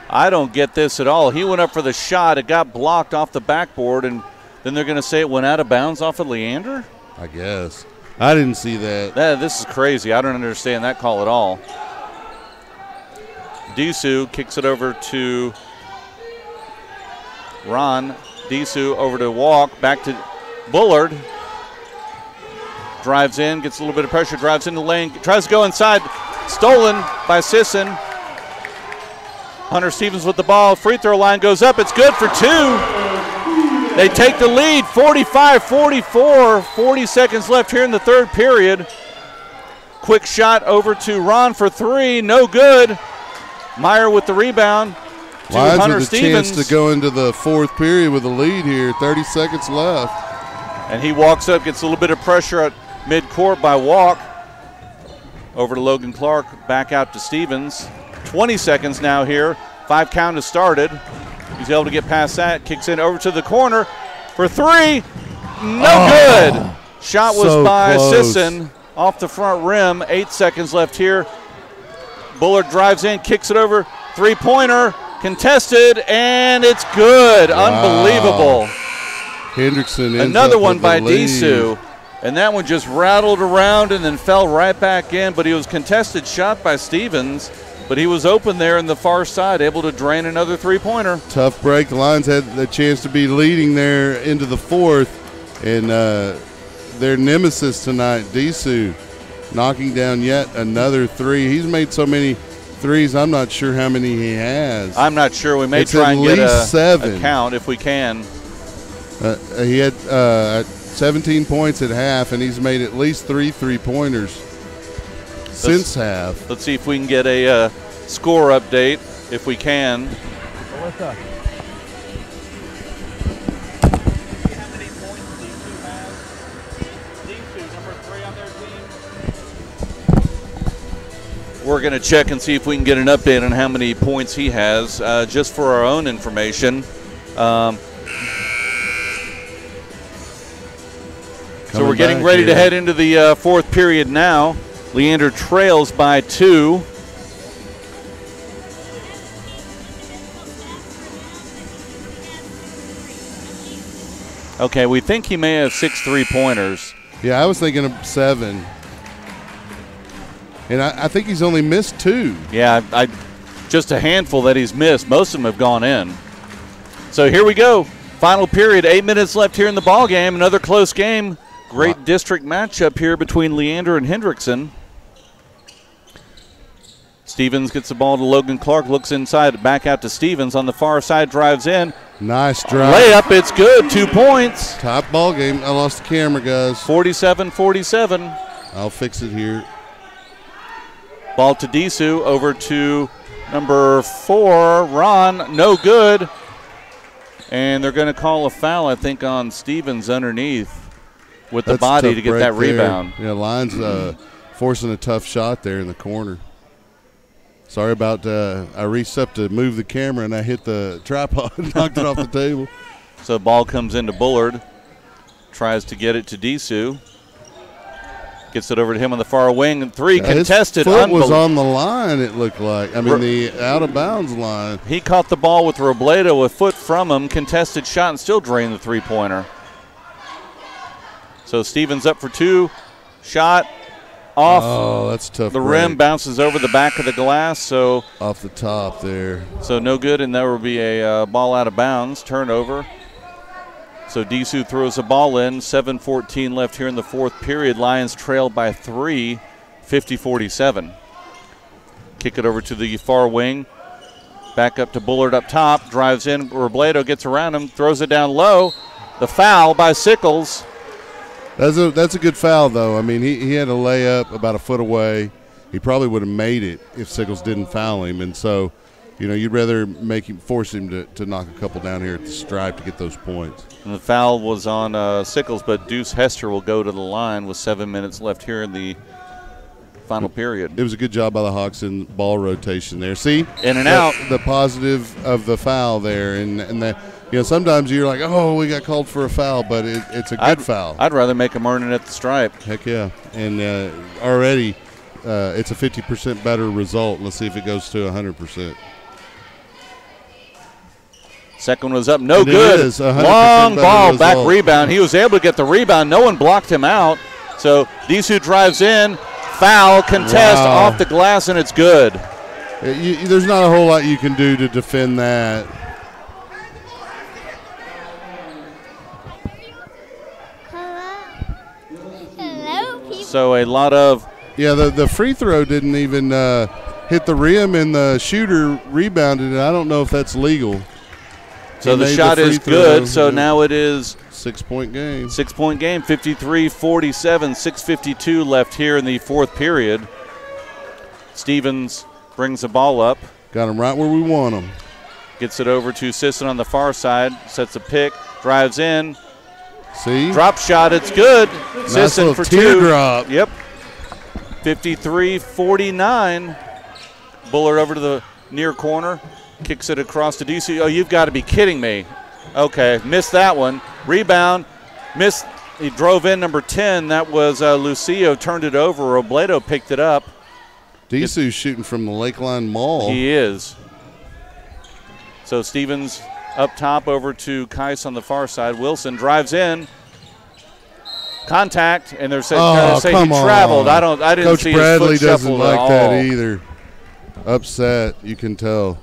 I don't get this at all. He went up for the shot. It got blocked off the backboard, and then they're going to say it went out of bounds off of Leander? I guess. I didn't see that. This is crazy. I don't understand that call at all. Disu kicks it over to Ron. Disu over to Walk. Back to Bullard. Drives in, gets a little bit of pressure, drives into the lane, tries to go inside. Stolen by Sisson. Hunter Stevens with the ball. Free throw line goes up. It's good for 2. They take the lead, 45-44. 40 seconds left here in the third period. Quick shot over to Ron for 3. No good. Meyer with the rebound to Lions Hunter with a Stevens. chance to go into the fourth period with a lead here. 30 seconds left. And he walks up, gets a little bit of pressure at midcourt by Walk. Over to Logan Clark, back out to Stevens. 20 seconds now here. 5 count has started. He's able to get past that. Kicks in over to the corner for 3. No good. Shot was so by close. Sisson off the front rim. 8 seconds left here. Bullard drives in, kicks it over. 3-pointer, contested, and it's good. Wow. Unbelievable. Hendrickson ends Another up one with by the lead. Disu. And that one just rattled around and then fell right back in. But he was contested shot by Stevens. But he was open there in the far side, able to drain another 3-pointer. Tough break. The Lions had the chance to be leading there into the fourth. And their nemesis tonight, Disu, knocking down yet another 3. He's made so many threes, I'm not sure how many he has. I'm not sure. We may It's try at and get least 7. a count if we can. He had 17 points at half, and he's made at least 3 3-pointers since half. Let's see if we can get a score update if we can. Melissa. How many points Disu has? Disu, number 3 on their team. We're going to check and see if we can get an update on how many points he has, just for our own information. So we're getting ready to head into the fourth period now. Leander trails by 2. Okay, we think he may have 6 3-pointers. Yeah, I was thinking of 7. And I think he's only missed 2. Yeah, just a handful that he's missed. Most of them have gone in. So here we go. Final period, 8 minutes left here in the ball game. Another close game. Great district matchup here between Leander and Hendrickson. Stevens gets the ball to Logan Clark, looks inside, back out to Stevens on the far side, drives in. Nice drive. Layup, it's good, 2 points. Top ball game. I lost the camera, guys. 47-47. I'll fix it here. Ball to Disu, over to number 4, Ron, no good. And they're going to call a foul, I think, on Stevens underneath with the That's body tough to get break that there. rebound. Yeah, Lions forcing a tough shot there in the corner. Sorry about I reached up to move the camera and I hit the tripod and knocked it off the table. So ball comes into Bullard. Tries to get it to Disu. Gets it over to him on the far wing, and three contested. His foot was on the line, it looked like. I mean, the out-of-bounds line. He caught the ball with Robledo a foot from him, contested shot, and still drained the three-pointer. So Stevens up for two. Shot off. Oh, that's tough. The rim bounces over the back of the glass. So off the top there. So no good, and there will be a ball out of bounds, turnover. So Disu throws the ball in. 7:14 left here in the fourth period. Lions trail by 3, 50-47. Kick it over to the far wing. Back up to Bullard up top. Drives in. Robledo gets around him. Throws it down low. The foul by Sickles. That's a good foul, though. I mean, he had a layup about a foot away. He probably would have made it if Sickles didn't foul him. And so, you'd rather force him to knock a couple down here at the stripe to get those points. And the foul was on Sickles, but Deuce Hester will go to the line with 7 minutes left here in the final period. It was a good job by the Hawks in ball rotation there. See? In and out. The positive of the foul there. And that, sometimes you're like, oh, we got called for a foul, but it's a good foul. I'd rather make him earn it at the stripe. Heck yeah. And already it's a 50% better result. Let's see if it goes to 100%. Second was up, no good. Long ball, back rebound. He was able to get the rebound. No one blocked him out. So Disu drives in, foul, contest off the glass, and it's good. There's not a whole lot you can do to defend that. So a lot of the free throw didn't even hit the rim, and the shooter rebounded it. I don't know if that's legal. So the shot is good. So now it is 6-point game. 6-point game. 53-47. 6:52 left here in the fourth period. Stevens brings the ball up. Got him right where we want him. Gets it over to Sisson on the far side. Sets a pick. Drives in. See? Drop shot. It's good. Nice Sisson for two. Teardrop. Yep. 53-49. Bullard over to the near corner. Kicks it across to DC. Oh, you've got to be kidding me. Okay, missed that one. Rebound. Missed. He drove in number 10. That was Lucio. Turned it over. Robledo picked it up. Disu's shooting from the Lakeline Mall. He is. So Stevens up top over to Kais on the far side. Wilson drives in. Contact, and they're saying he traveled. I didn't Coach see Bradley his foot doesn't shuffle like at all. that either. Upset, you can tell.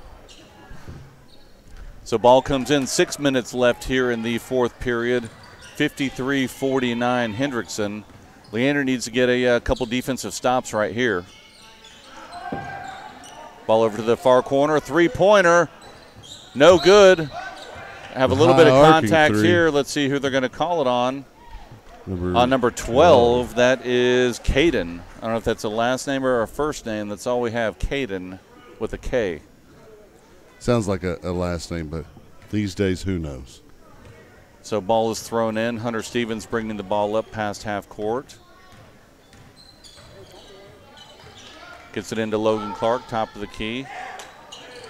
So ball comes in. 6 minutes left here in the fourth period. 53-49 Hendrickson. Leander needs to get a couple defensive stops right here. Ball over to the far corner. Three-pointer. No good. Have a little bit of contact here. Let's see who they're going to call it on. Number 12, that is Caden. I don't know if that's a last name or a first name. That's all we have, Caden with a K. Sounds like a last name, but these days, who knows? So ball is thrown in. Hunter Stevens bringing the ball up past half court. Gets it into Logan Clark, top of the key.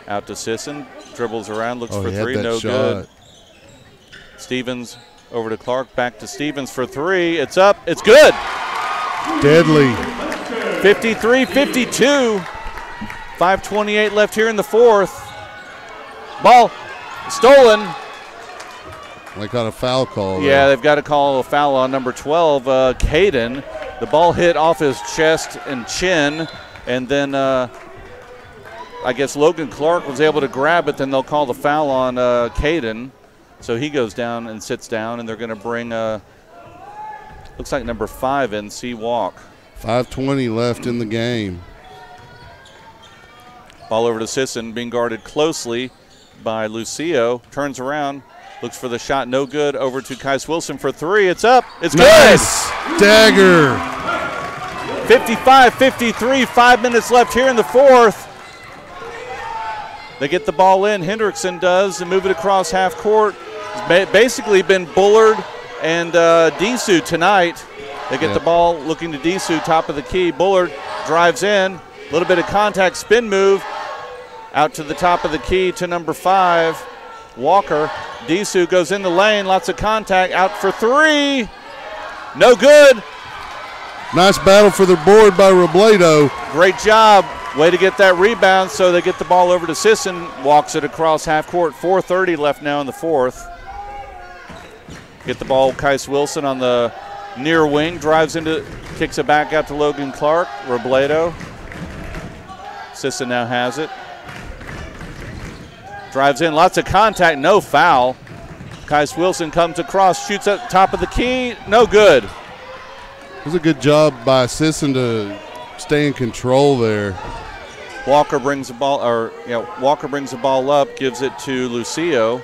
Out to Sisson. Dribbles around, looks for three, no good. Stevens over to Clark, back to Stevens for three. It's up, it's good. Deadly. 53-52. 5:28 left here in the fourth. Ball stolen. They got a foul call. Yeah, they've got to call a foul on number 12, Caden. The ball hit off his chest and chin, and then I guess Logan Clark was able to grab it. Then they'll call the foul on Caden. So he goes down and sits down, and they're going to bring, looks like number 5 in, C. Walk. 5:20 left in the game. Ball over to Sisson, being guarded closely by Lucio. Turns around, looks for the shot, no good. Over to Kais Wilson for three. It's up. It's nice. Good. Dagger. 55-53, 5 minutes left here in the fourth. They get the ball in. Hendrickson does and move it across half court. It's basically been Bullard and Disu tonight. They get the ball looking to Disu, top of the key. Bullard drives in. A little bit of contact, spin move. Out to the top of the key to number 5, Walker. Disu goes in the lane, lots of contact, out for three. No good. Nice battle for the board by Robledo. Great job. Way to get that rebound. So they get the ball over to Sisson. Walks it across half court. 4:30 left now in the fourth. Get the ball, Kais Wilson on the near wing. Drives into, kicks it back out to Logan Clark. Robledo. Sisson now has it. Drives in, lots of contact, no foul. Kais Wilson comes across, shoots at the top of the key, no good. It was a good job by Sisson to stay in control there. Walker brings the ball, Walker brings the ball up, gives it to Lucio.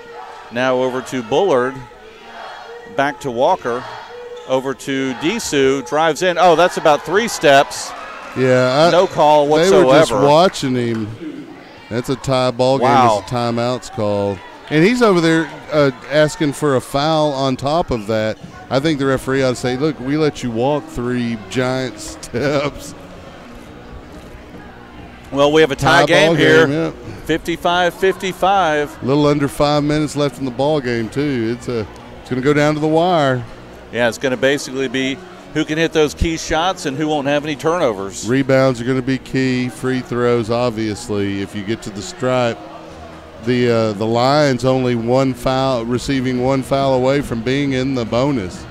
Now over to Bullard. Back to Walker. Over to Disu, drives in. Oh, that's about 3 steps. Yeah, no call whatsoever. They were just watching him. That's a tie ball game. Wow. As a timeout's called. And he's over there asking for a foul on top of that. I think the referee ought to say, look, we let you walk 3 giant steps. Well, we have a tie game here. Yep. 55-55. A little under 5 minutes left in the ball game, too. It's going to go down to the wire. Yeah, it's going to basically be who can hit those key shots and who won't have any turnovers. Rebounds are going to be key. Free throws, obviously, if you get to the stripe. The Lions only 1 foul, receiving 1 foul away from being in the bonus.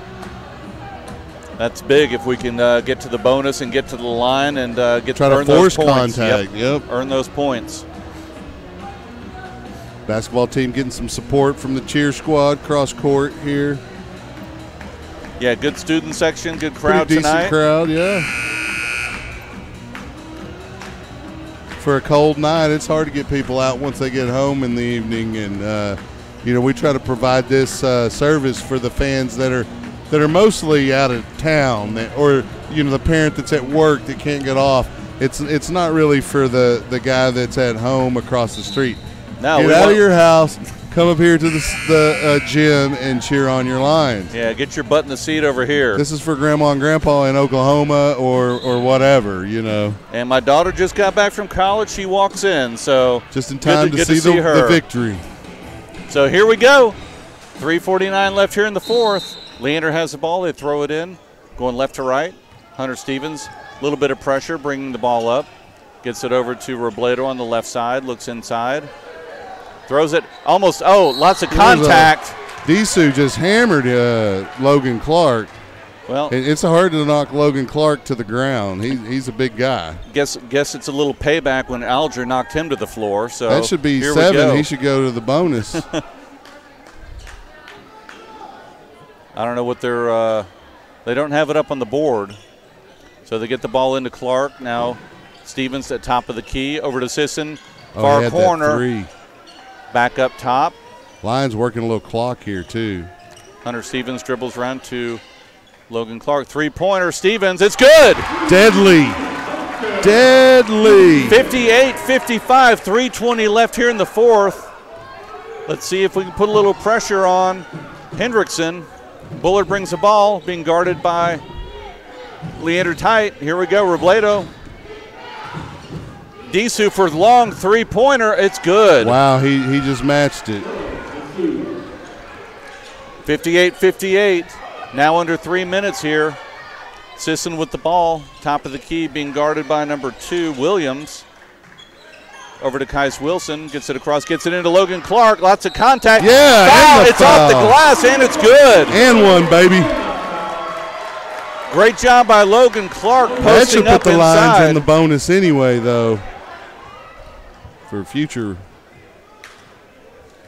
That's big if we can get to the bonus and get to the line and try to force contact. Yep. Earn those points. Basketball team getting some support from the cheer squad cross court here. Yeah, good student section, good crowd pretty tonight. Decent crowd, yeah. For a cold night, it's hard to get people out once they get home in the evening, and we try to provide this service for the fans that are mostly out of town, or the parent that's at work that can't get off. It's not really for the guy that's at home across the street. No, get out of your house, come up here to the gym and cheer on your Lions. Yeah, get your butt in the seat over here. This is for Grandma and Grandpa in Oklahoma or whatever, And my daughter just got back from college. She walks in, so just in time to see the victory. So here we go. 3:49 left here in the fourth. Leander has the ball. They throw it in, going left to right. Hunter Stevens, a little bit of pressure, bringing the ball up. Gets it over to Robledo on the left side, looks inside. Throws it almost, lots of contact. Disu just hammered Logan Clark. Well, it's hard to knock Logan Clark to the ground. He's a big guy. Guess it's a little payback when Alger knocked him to the floor. So that should be 7. He should go to the bonus. I don't know what they don't have it up on the board. So they get the ball into Clark. Now Stevens at top of the key, over to Sisson, far corner. Back up top. Lions working a little clock here, too. Hunter Stevens dribbles around to Logan Clark. 3-pointer, Stevens, it's good. Deadly. 58-55, 3:20 left here in the fourth. Let's see if we can put a little pressure on Hendrickson. Bullard brings the ball, being guarded by Leander tight. Here we go, Robledo. Disu for long 3-pointer. It's good. Wow, he just matched it. 58-58. Now under 3 minutes here. Sisson with the ball. Top of the key being guarded by number 2, Williams. Over to Kais Wilson. Gets it across. Gets it into Logan Clark. Lots of contact. Yeah, foul. It's off the glass, and it's good. And one, baby. Great job by Logan Clark posting up inside. That should put the Lions in the bonus anyway, though, for future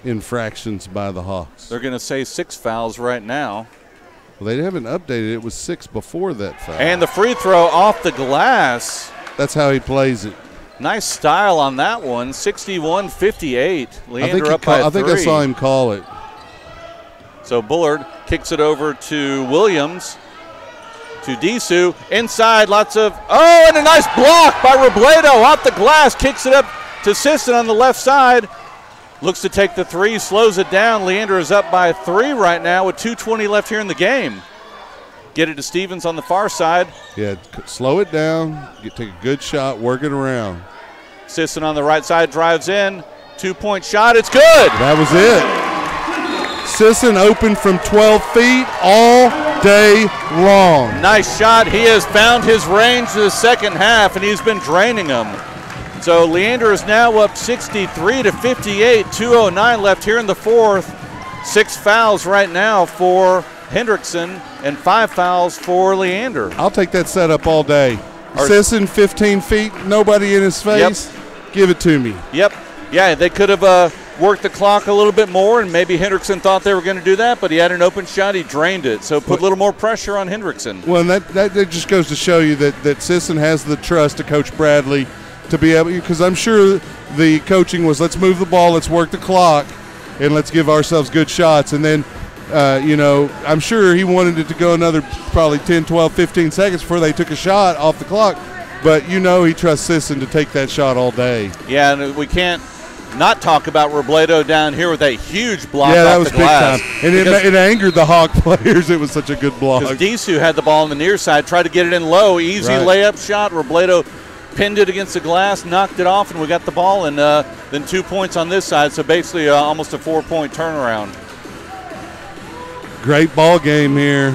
infractions by the Hawks. They're going to say 6 fouls right now. Well, they haven't updated it. It was 6 before that foul. And the free throw off the glass. That's how he plays it. Nice style on that one. 61-58. Leander up by 3. I think I saw him call it. So Bullard kicks it over to Williams. To Disu. Inside, lots of, and a nice block by Robledo off the glass. Kicks it up to Sisson on the left side. Looks to take the 3, slows it down. Leander is up by 3 right now with 2:20 left here in the game. Get it to Stevens on the far side. Yeah, slow it down. Take a good shot, work it around. Sisson on the right side drives in. 2-point shot, it's good. That was it. Sisson open from 12 feet, all day long. Nice shot. He has found his range to the second half, and he's been draining them. So Leander is now up 63-58, 2:09 left here in the fourth. 6 fouls right now for Hendrickson and 5 fouls for Leander. I'll take that setup all day. Sisson, 15 feet, nobody in his face. Yep. Give it to me. Yep. Yeah, they could have worked the clock a little bit more, and maybe Hendrickson thought they were going to do that, but he had an open shot. He drained it. So put a little more pressure on Hendrickson. Well, and that just goes to show you that Sisson has the trust of Coach Bradley to be able, because I'm sure the coaching was, let's move the ball, let's work the clock, and let's give ourselves good shots. And then, I'm sure he wanted it to go another probably 10, 12, 15 seconds before they took a shot off the clock. But, he trusts Sisson to take that shot all day. Yeah, and we can't not talk about Robledo down here with that huge block that off was the glass. big time. And it angered the Hawk players. It was such a good block. Because Disu had the ball on the near side, tried to get it in low. Easy layup shot. Robledo pinned it against the glass, knocked it off, and we got the ball. And then 2 points on this side, so basically almost a 4-point turnaround. Great ball game here.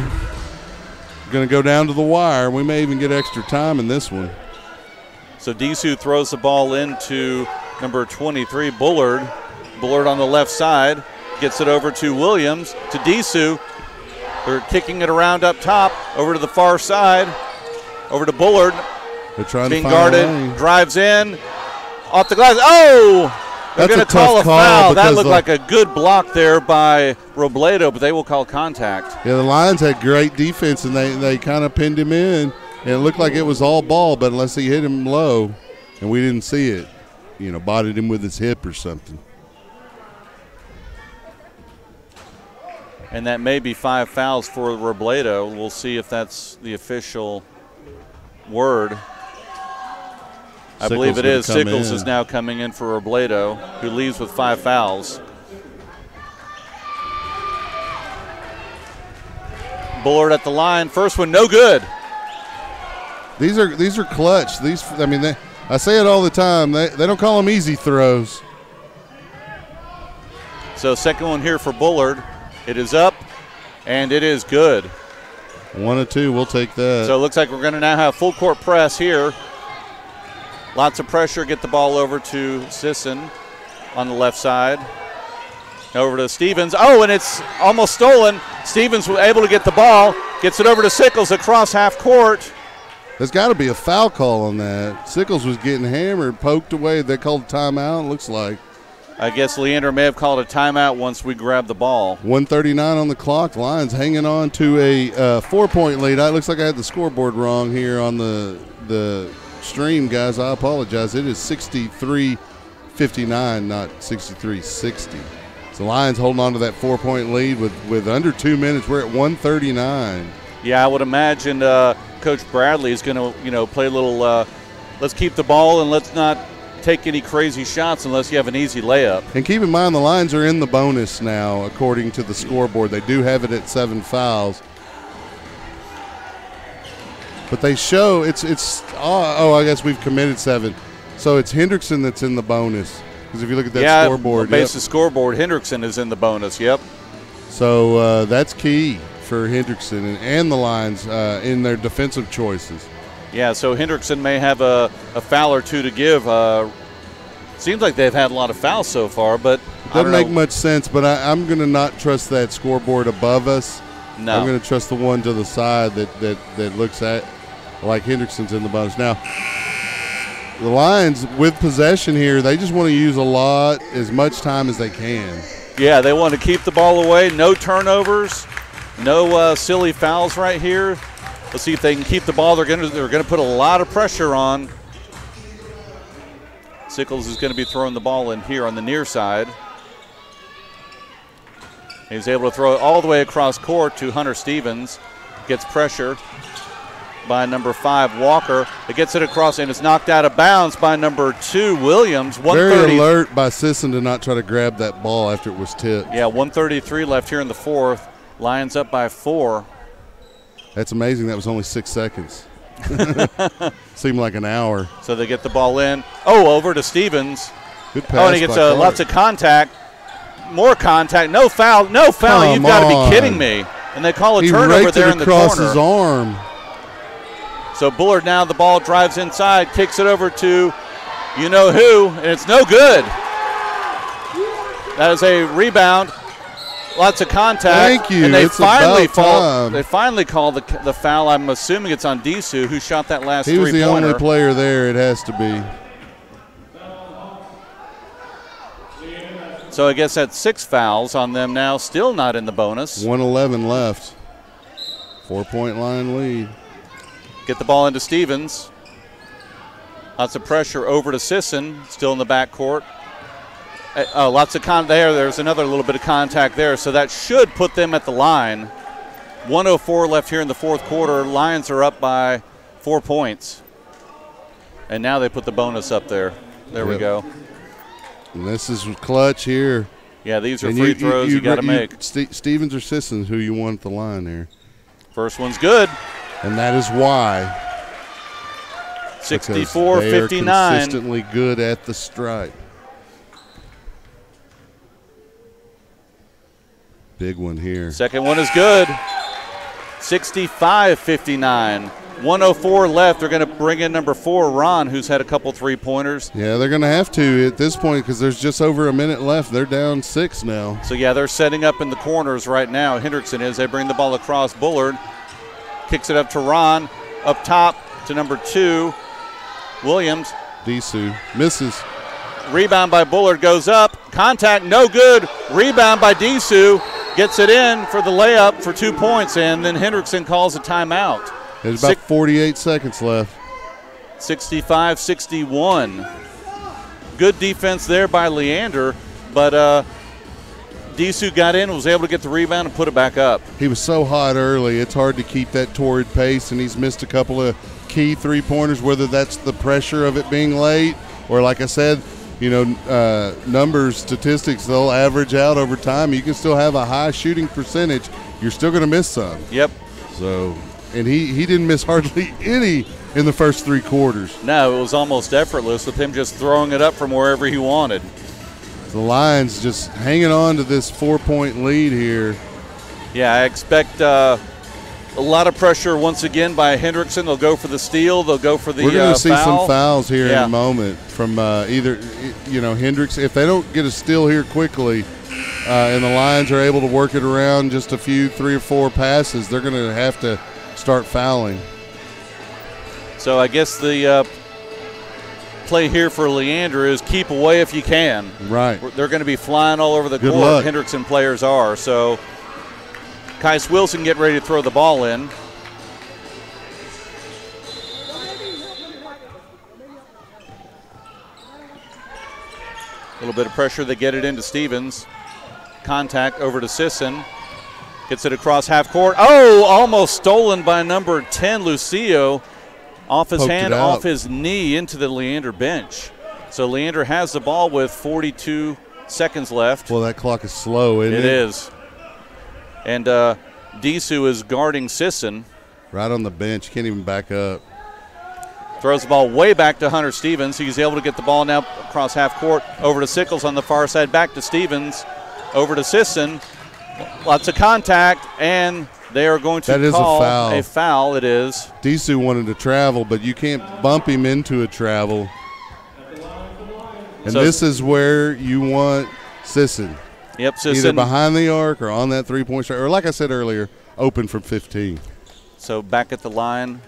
Going to go down to the wire. We may even get extra time in this one. So Disu throws the ball into number 23, Bullard. Bullard on the left side gets it over to Williams, to Disu. They're kicking it around up top, over to the far side, over to Bullard. They're trying being to find guarded, drives in, off the glass. Oh! They're going to call a foul. That looked like a good block there by Robledo, but they will call contact. Yeah, the Lions had great defense, and they kind of pinned him in. And it looked like it was all ball, but unless he hit him low, and we didn't see it, bodied him with his hip or something. And that may be 5 fouls for Robledo. We'll see if that's the official word. I believe it is. Sickles is now coming in for Robledo, who leaves with 5 fouls. Bullard at the line. First one, no good. These are clutch. I say it all the time. They don't call them easy throws. So second one here for Bullard. It is up, and it is good. 1 or 2, we'll take that. So it looks like we're going to now have full court press here. Lots of pressure. Get the ball over to Sisson on the left side. Over to Stevens. Oh, and it's almost stolen. Stevens was able to get the ball. Gets it over to Sickles across half court. There's got to be a foul call on that. Sickles was getting hammered, poked away. They called a timeout, looks like. I guess Leander may have called a timeout once we grabbed the ball. 1:39 on the clock. The Lions hanging on to a 4-point lead. It looks like I had the scoreboard wrong here on the stream, guys. I apologize. It is 63-59, not 63-60. So Lions holding on to that 4-point lead with under 2 minutes. We're at 1:39. Yeah, I would imagine Coach Bradley is going to, play a little let's keep the ball and let's not take any crazy shots unless you have an easy layup. And keep in mind the Lions are in the bonus now according to the scoreboard. They do have it at 7 fouls. But they show I guess we've committed 7. So it's Hendrickson that's in the bonus. Because if you look at that scoreboard. Yeah, the scoreboard, Hendrickson is in the bonus, yep. So that's key for Hendrickson and the Lions in their defensive choices. Yeah, so Hendrickson may have a foul or 2 to give. Seems like they've had a lot of fouls so far, but doesn't make much sense. But I'm going to not trust that scoreboard above us. No, I'm going to trust the one to the side that looks at like Hendrickson's in the bonus. Now, the Lions with possession here, they just want to use as much time as they can. Yeah, they want to keep the ball away. No turnovers, no silly fouls right here. Let's see if they can keep the ball. They're going to put a lot of pressure on. Sickles is going to be throwing the ball in here on the near side. He's able to throw it all the way across court to Hunter Stevens. Gets pressure by number 5, Walker. It gets it across, and it's knocked out of bounds by number 2, Williams. Very alert by Sisson to not try to grab that ball after it was tipped. Yeah, 1:33 left here in the fourth. Lions up by 4. That's amazing. That was only 6 seconds. Seemed like an hour. So they get the ball in. Oh, over to Stevens. Good pass. Oh, and he gets lots of contact. More contact. No foul. No foul. You've got to be kidding me. And they call a he turnover raked there it in the across corner. his arm. So Bullard now, the ball drives inside, kicks it over to you-know-who, and it's no good. That is a rebound. Lots of contact. Thank you. And they it's finally about time. They finally call the foul. I'm assuming it's on Disu, who shot that last He was the three-pointer. only player there. It has to be. So I guess that's 6 fouls on them now, still not in the bonus. 1:11 left. 4-point line lead. Get the ball into Stevens. Lots of pressure over to Sisson, still in the backcourt. Lots of there's another little bit of contact there, so that should put them at the line. 1:04 left here in the fourth quarter. Lions are up by 4 points. And now they put the bonus up there. There we go. And this is clutch here. Yeah, these are free throws you got to make. Stevens or Sisson, who you want at the line here. First one's good. And that is why. 64-59. They are consistently good at the stripe. Big one here. Second one is good. 65-59. 1:04 left. They're going to bring in number 4, Ron, who's had a couple three-pointers. Yeah, they're going to have to at this point because there's just over a minute left. They're down 6 now. So, yeah, they're setting up in the corners right now. Hendrickson is. They bring the ball across. Bullard kicks it up to Ron. Up top to number 2, Williams. Disu misses. Rebound by Bullard goes up. Contact, no good. Rebound by Disu. Gets it in for the layup for 2 points, and then Hendrickson calls a timeout. There's about 48 seconds left. 65-61. Good defense there by Leander, but Disu got in, was able to get the rebound and put it back up. He was so hot early, it's hard to keep that torrid pace, and he's missed a couple of key three-pointers, whether that's the pressure of it being late or, like I said, numbers, statistics, they'll average out over time. You can still have a high shooting percentage. You're still going to miss some. Yep. So, and he didn't miss hardly any in the first 3 quarters. No, it was almost effortless with him just throwing it up from wherever he wanted. The Lions just hanging on to this 4-point lead here. Yeah, I expect a lot of pressure once again by Hendrickson. They'll go for the steal. They'll go for the foul. We're going to see some fouls here in a moment from either, Hendrickson. If they don't get a steal here quickly and the Lions are able to work it around just a few 3 or 4 passes, they're going to have to start fouling. So I guess the play here for Leander is keep away if you can. Right. They're going to be flying all over the Good court. luck. Hendrickson players are. So Kais Wilson getting ready to throw the ball in. A little bit of pressure. They get it into Stevens. Contact over to Sisson. Gets it across half court. Oh, almost stolen by number 10, Lucio. Off his hand, off his knee into the Leander bench. So Leander has the ball with 42 seconds left. Well, that clock is slow, isn't it? It is. And Disu is guarding Sisson. Right on the bench. Can't even back up. Throws the ball way back to Hunter Stevens. He's able to get the ball now across half court. Over to Sickles on the far side. Back to Stevens. Over to Sisson. Lots of contact, and they are going to call a foul. It is. Disu wanted to travel, but you can't bump him into a travel. And so this is where you want Sisson. Yep, Sisson. Either behind the arc or on that three-point shot, or like I said earlier, open from 15. So back at the line.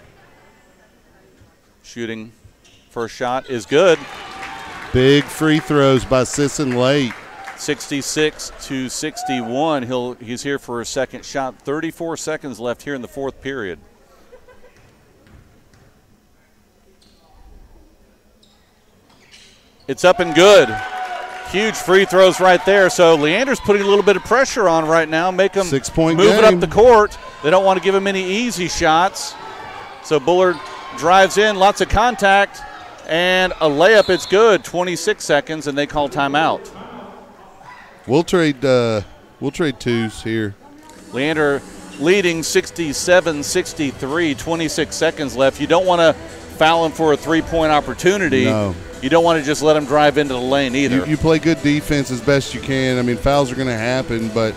Shooting first shot is good. Big free throws by Sisson late. 66-61. He's here for his second shot. 34 seconds left here in the fourth period. It's up and good. Huge free throws right there. So Leander's putting a little bit of pressure on right now. Make him 6-point move game. it up the court. They don't want to give him any easy shots. So Bullard drives in, lots of contact, and a layup. It's good. 26 seconds, and they call timeout. We'll trade twos here. Leander leading 67-63, 26 seconds left. You don't want to foul him for a three-point opportunity. No. You don't want to just let him drive into the lane either. You play good defense as best you can. I mean, fouls are going to happen, but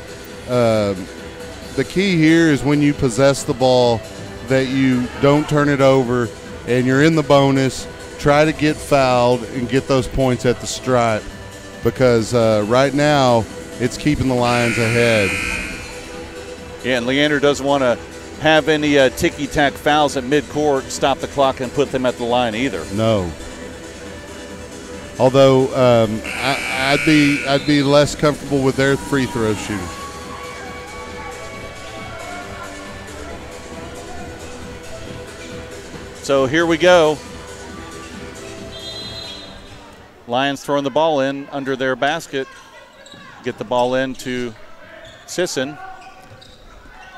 the key here is when you possess the ball that you don't turn it over and you're in the bonus, try to get fouled and get those points at the stripe, because right now it's keeping the Lions ahead. Yeah, and Leander doesn't want to have any ticky-tack fouls at midcourt, stop the clock, and put them at the line either. No. Although I'd be less comfortable with their free throw shooting. So here we go. Lions throwing the ball in under their basket. Get the ball in to Sisson.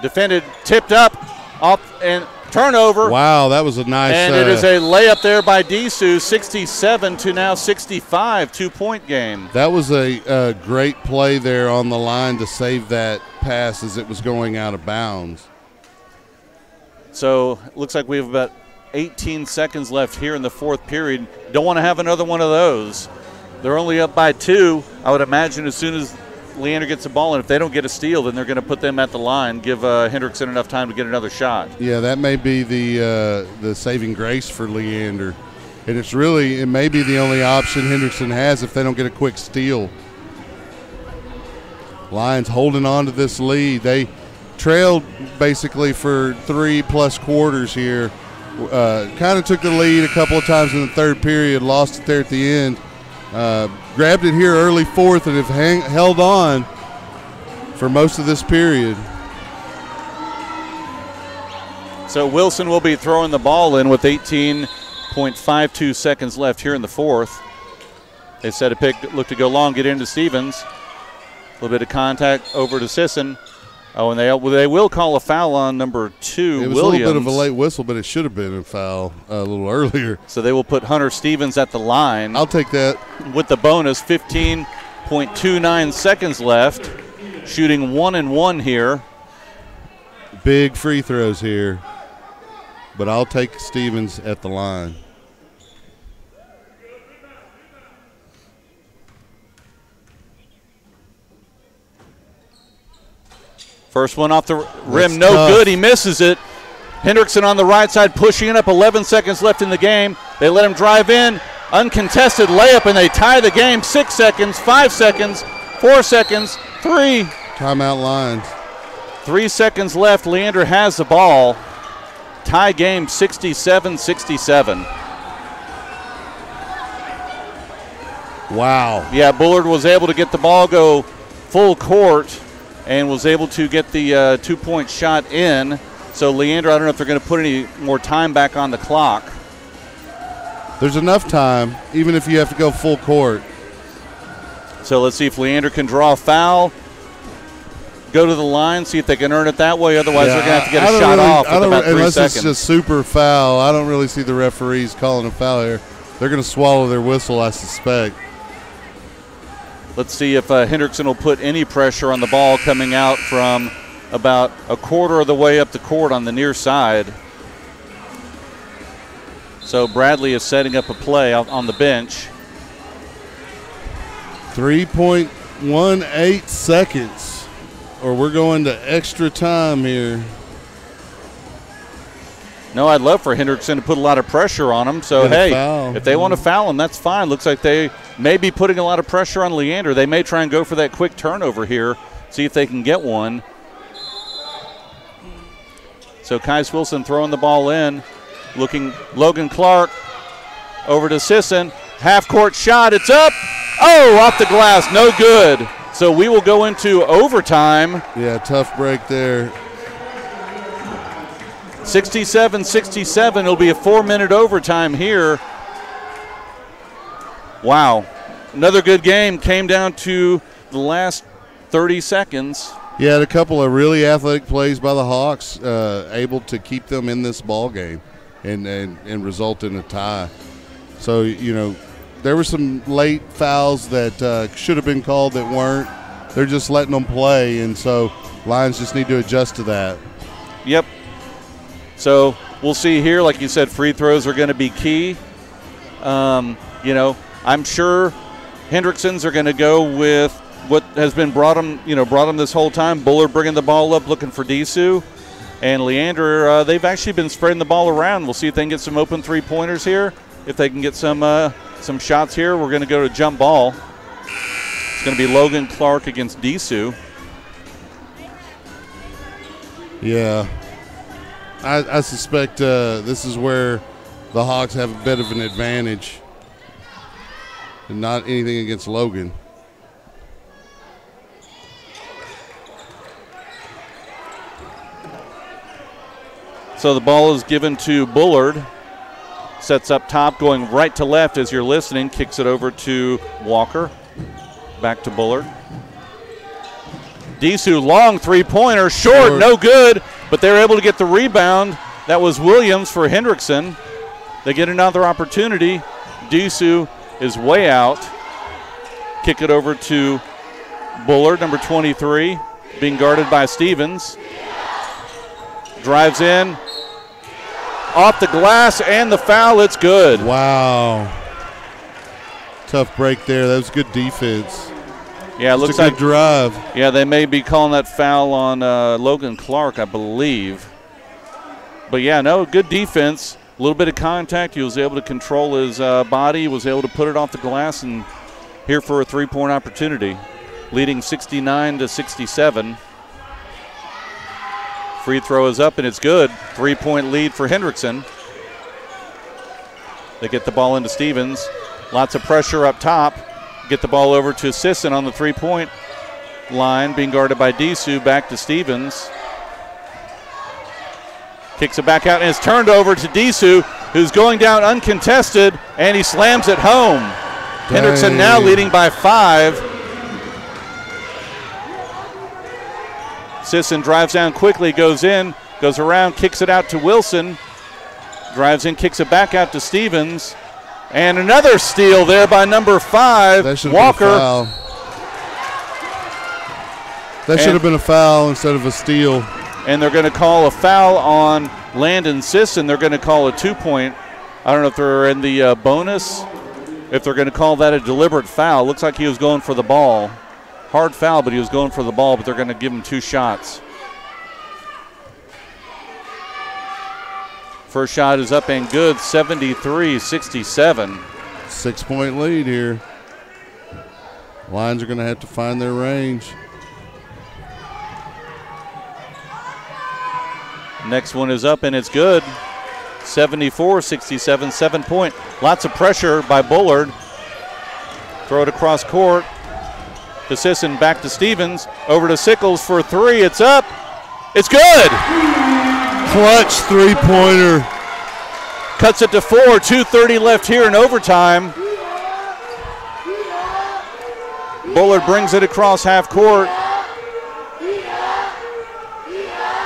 Defended, tipped up, off, and turnover. Wow, that was a nice. And it is a layup there by Disu, 67 to now 65, 2-point game. That was a great play there on the line to save that pass as it was going out of bounds. So it looks like we have about 18 seconds left here in the fourth period. Don't want to have another one of those. They're only up by 2. I would imagine as soon as Leander gets the ball, and if they don't get a steal, then they're going to put them at the line, give Hendrickson enough time to get another shot. Yeah, that may be the saving grace for Leander. And it may be the only option Hendrickson has if they don't get a quick steal. Lions holding on to this lead. They trailed basically for 3+ quarters here. Kind of took the lead a couple of times in the third period, lost it there at the end. Grabbed it here early fourth and have held on for most of this period. So Wilson will be throwing the ball in with 18.52 seconds left here in the fourth. They set a pick, look to go long, get into Stevens. A little bit of contact over to Sisson. Oh, and they will call a foul on number 2, It was Williams. a little bit of a late whistle, but it should have been a foul a little earlier. So they will put Hunter Stevens at the line. I'll take that. With the bonus, 15.29 seconds left. Shooting 1-1 here. Big free throws here, but I'll take Stevens at the line. First one off the rim, no tough. good. He misses it. Hendrickson on the right side pushing it up. 11 seconds left in the game. They let him drive in. Uncontested layup, and they tie the game. 6 seconds, 5 seconds, 4 seconds, 3. Timeout Lions. 3 seconds left. Leander has the ball. Tie game 67-67. Wow. Yeah, Bullard was able to get the ball go full court and was able to get the 2-point shot in. So Leander, I don't know if they're going to put any more time back on the clock. There's enough time, even if you have to go full court. So let's see if Leander can draw a foul, go to the line, see if they can earn it that way. Otherwise, they're going to have to get a shot off with about 3 unless seconds. It's just super foul. I don't really see the referees calling a foul here. They're going to swallow their whistle, I suspect. Let's see if Hendrickson will put any pressure on the ball coming out from about a quarter of the way up the court on the near side. So Bradley is setting up a play out on the bench. 3.18 seconds, or we're going to extra time here. No, I'd love for Hendrickson to put a lot of pressure on him. So, hey, if they want to foul him, that's fine. Looks like they may be putting a lot of pressure on Leander. They may try and go for that quick turnover here, see if they can get one. So Kais Wilson throwing the ball in, looking Logan Clark over to Sisson. Half-court shot, it's up. Oh, off the glass, no good. So we will go into overtime. Yeah, tough break there. 67-67. It'll be a 4-minute overtime here. Wow. Another good game. Came down to the last 30 seconds. Yeah, a couple of really athletic plays by the Hawks, able to keep them in this ball game and result in a tie. So, you know, there were some late fouls that should have been called that weren't. They're just letting them play, and so Lions just need to adjust to that. Yep. So we'll see here. Like you said, free throws are going to be key. You know, I'm sure Hendricksons are going to go with what has been brought them this whole time. Bullard bringing the ball up, looking for Disu. And Leander, they've actually been spreading the ball around. We'll see if they can get some open three-pointers here. If they can get some shots here, we're going to go to jump ball. It's going to be Logan Clark against Disu. Yeah. I suspect this is where the Hawks have a bit of an advantage. And not anything against Logan. So the ball is given to Bullard. Sets up top, going right to left as you're listening. Kicks it over to Walker. Back to Bullard. Disu, long three-pointer, short, no good, but they're able to get the rebound. That was Williams for Hendrickson. They get another opportunity. Disu is way out. Kick it over to Bullard, number 23, being guarded by Stevens. Drives in, off the glass, and the foul. It's good. Wow. Tough break there. That was good defense. Yeah, it looks like like drive. Yeah, they may be calling that foul on Logan Clark, I believe. But yeah, no, good defense. A little bit of contact. He was able to control his body. Was able to put it off the glass, and here for a three-point opportunity, leading 69-67. Free throw is up, and it's good. 3-point lead for Hendrickson. They get the ball into Stevens. Lots of pressure up top. Get the ball over to Sisson on the three-point line, being guarded by Disu. Back to Stevens. Kicks it back out, and it's turned over to Disu, who's going down uncontested, and he slams it home. Dang. Hendrickson now leading by 5. Sisson drives down quickly, goes in, goes around, kicks it out to Wilson. Drives in, kicks it back out to Stevens. And another steal there by number 5, that Walker. That should have been a foul instead of a steal. And they're going to call a foul on Landon Sisson. They're going to call a 2-point. I don't know if they're in the bonus, if they're going to call that a deliberate foul. Looks like he was going for the ball. Hard foul, but he was going for the ball, but they're going to give him 2 shots. First shot is up and good, 73-67. 6-point lead here. Lions are going to have to find their range. Next one is up and it's good. 74-67, 7-point. Lots of pressure by Bullard. Throw it across court. To Sisson, back to Stevens. Over to Sickles for 3. It's up. It's good. Clutch three-pointer. Cuts it to 4. 2:30 left here in overtime. Bullard brings it across half court.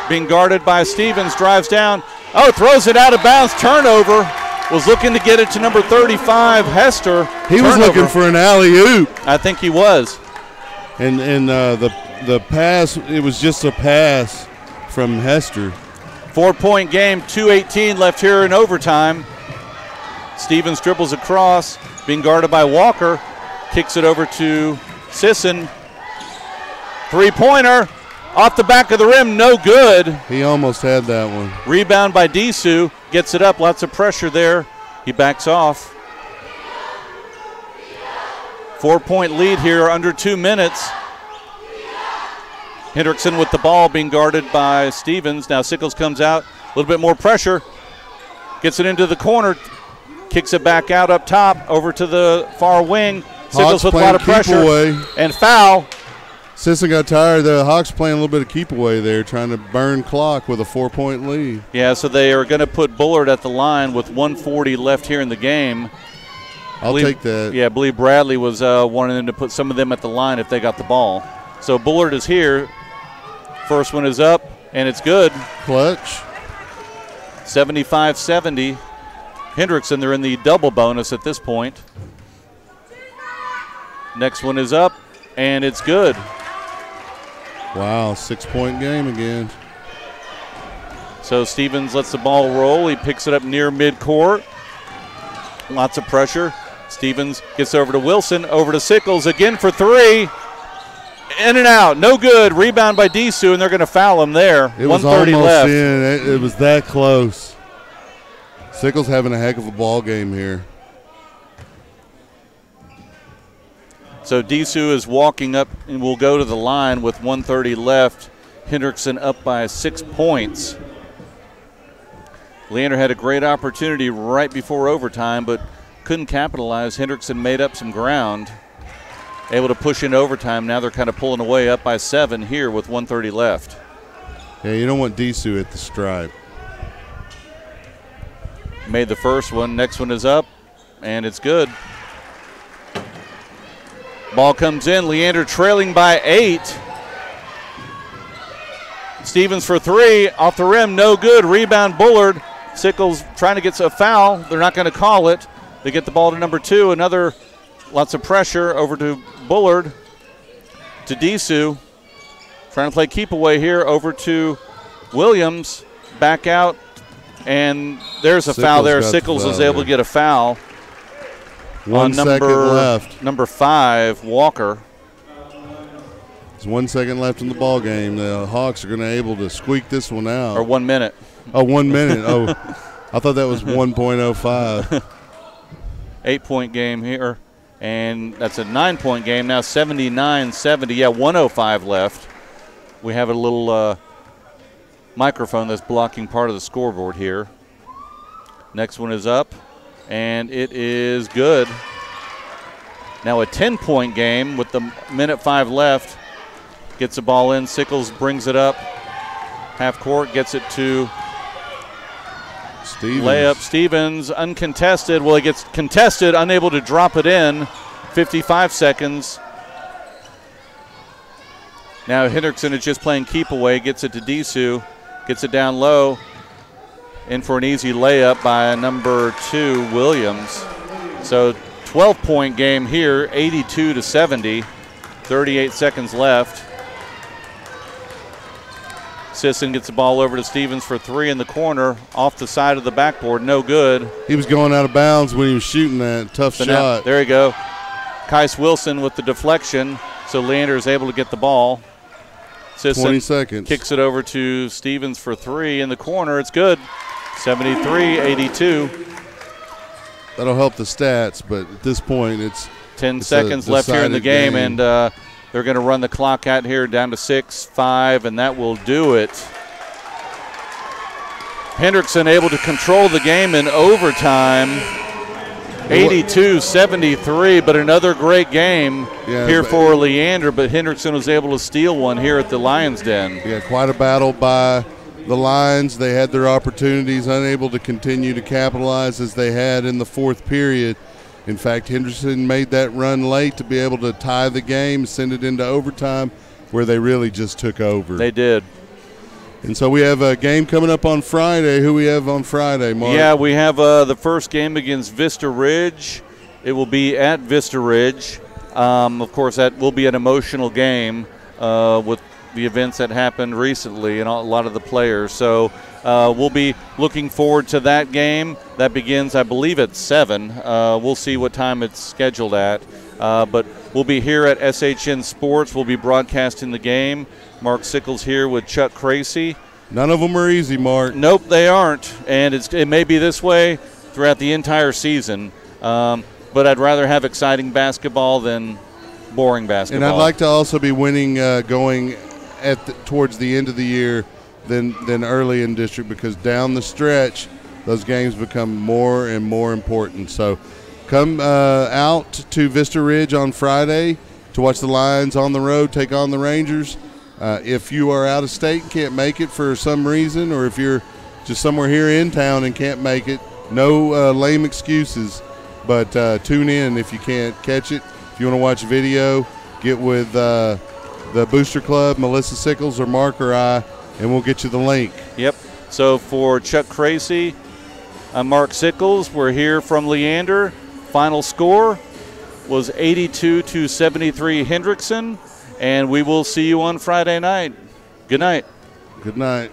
Being guarded by Stevens, drives down. Oh, throws it out of bounds. Turnover. Was looking to get it to number 35, Hester. He was looking for an alley-oop. I think he was. And the pass, it was just a pass from Hester. 4-point game, 2:18 left here in overtime. Stevens dribbles across, being guarded by Walker. Kicks it over to Sisson. Three-pointer. Off the back of the rim, no good. He almost had that one. Rebound by Disu. Gets it up, lots of pressure there. He backs off. 4-point lead here, under 2 minutes. Hendrickson with the ball, being guarded by Stevens. Now Sickles comes out, a little bit more pressure. Gets it into the corner. Kicks it back out up top, over to the far wing. Sickles with a lot of pressure. Away. And foul. Sisson got tired. The Hawks playing a little bit of keep away there, trying to burn clock with a 4-point lead. Yeah, so they are going to put Bullard at the line with 1:40 left here in the game. I'll take that. Yeah, I believe Bradley was wanting them to put some of them at the line if they got the ball. So Bullard is here. First one is up, and it's good. Clutch. 75-70. Hendrickson, they're in the double bonus at this point. Next one is up, and it's good. Wow, 6-point game again. So Stevens lets the ball roll. He picks it up near midcourt. Lots of pressure. Stevens gets over to Wilson, over to Sickles again for 3. in and out. No good. Rebound by Disu, and they're going to foul him there. It was 1:30 almost left. in. It was that close. Sickles having a heck of a ball game here. So Disu is walking up and will go to the line with 1:30 left. Hendrickson up by 6 points. Leander had a great opportunity right before overtime, but couldn't capitalize. Hendrickson made up some ground. Able to push in overtime. Now they're kind of pulling away up by 7 here with 1:30 left. Yeah, you don't want Disu at the stripe. Made the first one. Next one is up, and it's good. Ball comes in. Leander trailing by 8. Stevens for 3. Off the rim. No good. Rebound Bullard. Sickles trying to get a foul. They're not going to call it. They get the ball to number 2. Another lots of pressure over to Bullard. To Disu. Trying to play keep away here. Over to Williams. Back out. And there's a foul there. Sickles is able to get a foul. 1 second left. Number 5, Walker. There's 1 second left in the ball game. The Hawks are going to be able to squeak this one out. Or 1 minute. Oh, 1 minute. Oh, I thought that was 1.05. 8-point game here. And that's a 9-point game. Now 79-70. Yeah, 1:05 left. We have a little microphone that's blocking part of the scoreboard here. Next one is up. And it is good. Now a 10-point game with the 1:05 left. Gets the ball in. Sickles brings it up. Half court, gets it to Stevens. Layup. Stevens, uncontested. Well, he gets contested, unable to drop it in. 55 seconds. Now Hendrickson is just playing keep away. Gets it to Disu. Gets it down low. In for an easy layup by number 2, Williams. So 12-point game here, 82-70. 38 seconds left. Sisson gets the ball over to Stevens for 3 in the corner, off the side of the backboard, no good. He was going out of bounds when he was shooting that tough shot. Now, there you go. Kais Wilson with the deflection, so Leander is able to get the ball. Sisson 20 seconds. Kicks it over to Stevens for 3 in the corner. It's good. 73-82. That'll help the stats, but at this point it's 10 seconds left here in the game. And they're going to run the clock out here down to 6-5, and that will do it. Hendrickson able to control the game in overtime. 82-73, but another great game here for Leander, but Hendrickson was able to steal one here at the Lions Den. Yeah, quite a battle by the Lions. They had their opportunities, unable to continue to capitalize as they had in the fourth period. In fact, Hendrickson made that run late to be able to tie the game, send it into overtime, where they really just took over. They did. And so we have a game coming up on Friday. Who we have on Friday, Mark? Yeah, we have the first game against Vista Ridge. It will be at Vista Ridge. Of course, that will be an emotional game with the events that happened recently and a lot of the players. So we'll be looking forward to that game. That begins, I believe, at 7. We'll see what time it's scheduled at. But we'll be here at SHN Sports. We'll be broadcasting the game. Mark Sickles here with Chuck Cracy. None of them are easy, Mark. Nope, they aren't. And it may be this way throughout the entire season. But I'd rather have exciting basketball than boring basketball. And I'd like to also be winning going towards the end of the year than early in district, because down the stretch those games become more and more important. So come out to Vista Ridge on Friday to watch the Lions on the road take on the Rangers. If you are out of state and can't make it for some reason, or if you're just somewhere here in town and can't make it, no lame excuses, but tune in if you can't catch it. If you want to watch video, get with the Booster Club, Melissa Sickles or Mark or I, and we'll get you the link. Yep. So for Chuck Cracy, I'm Mark Sickles. We're here from Leander. Final score was 82-73 Hendrickson, and we will see you on Friday night. Good night. Good night.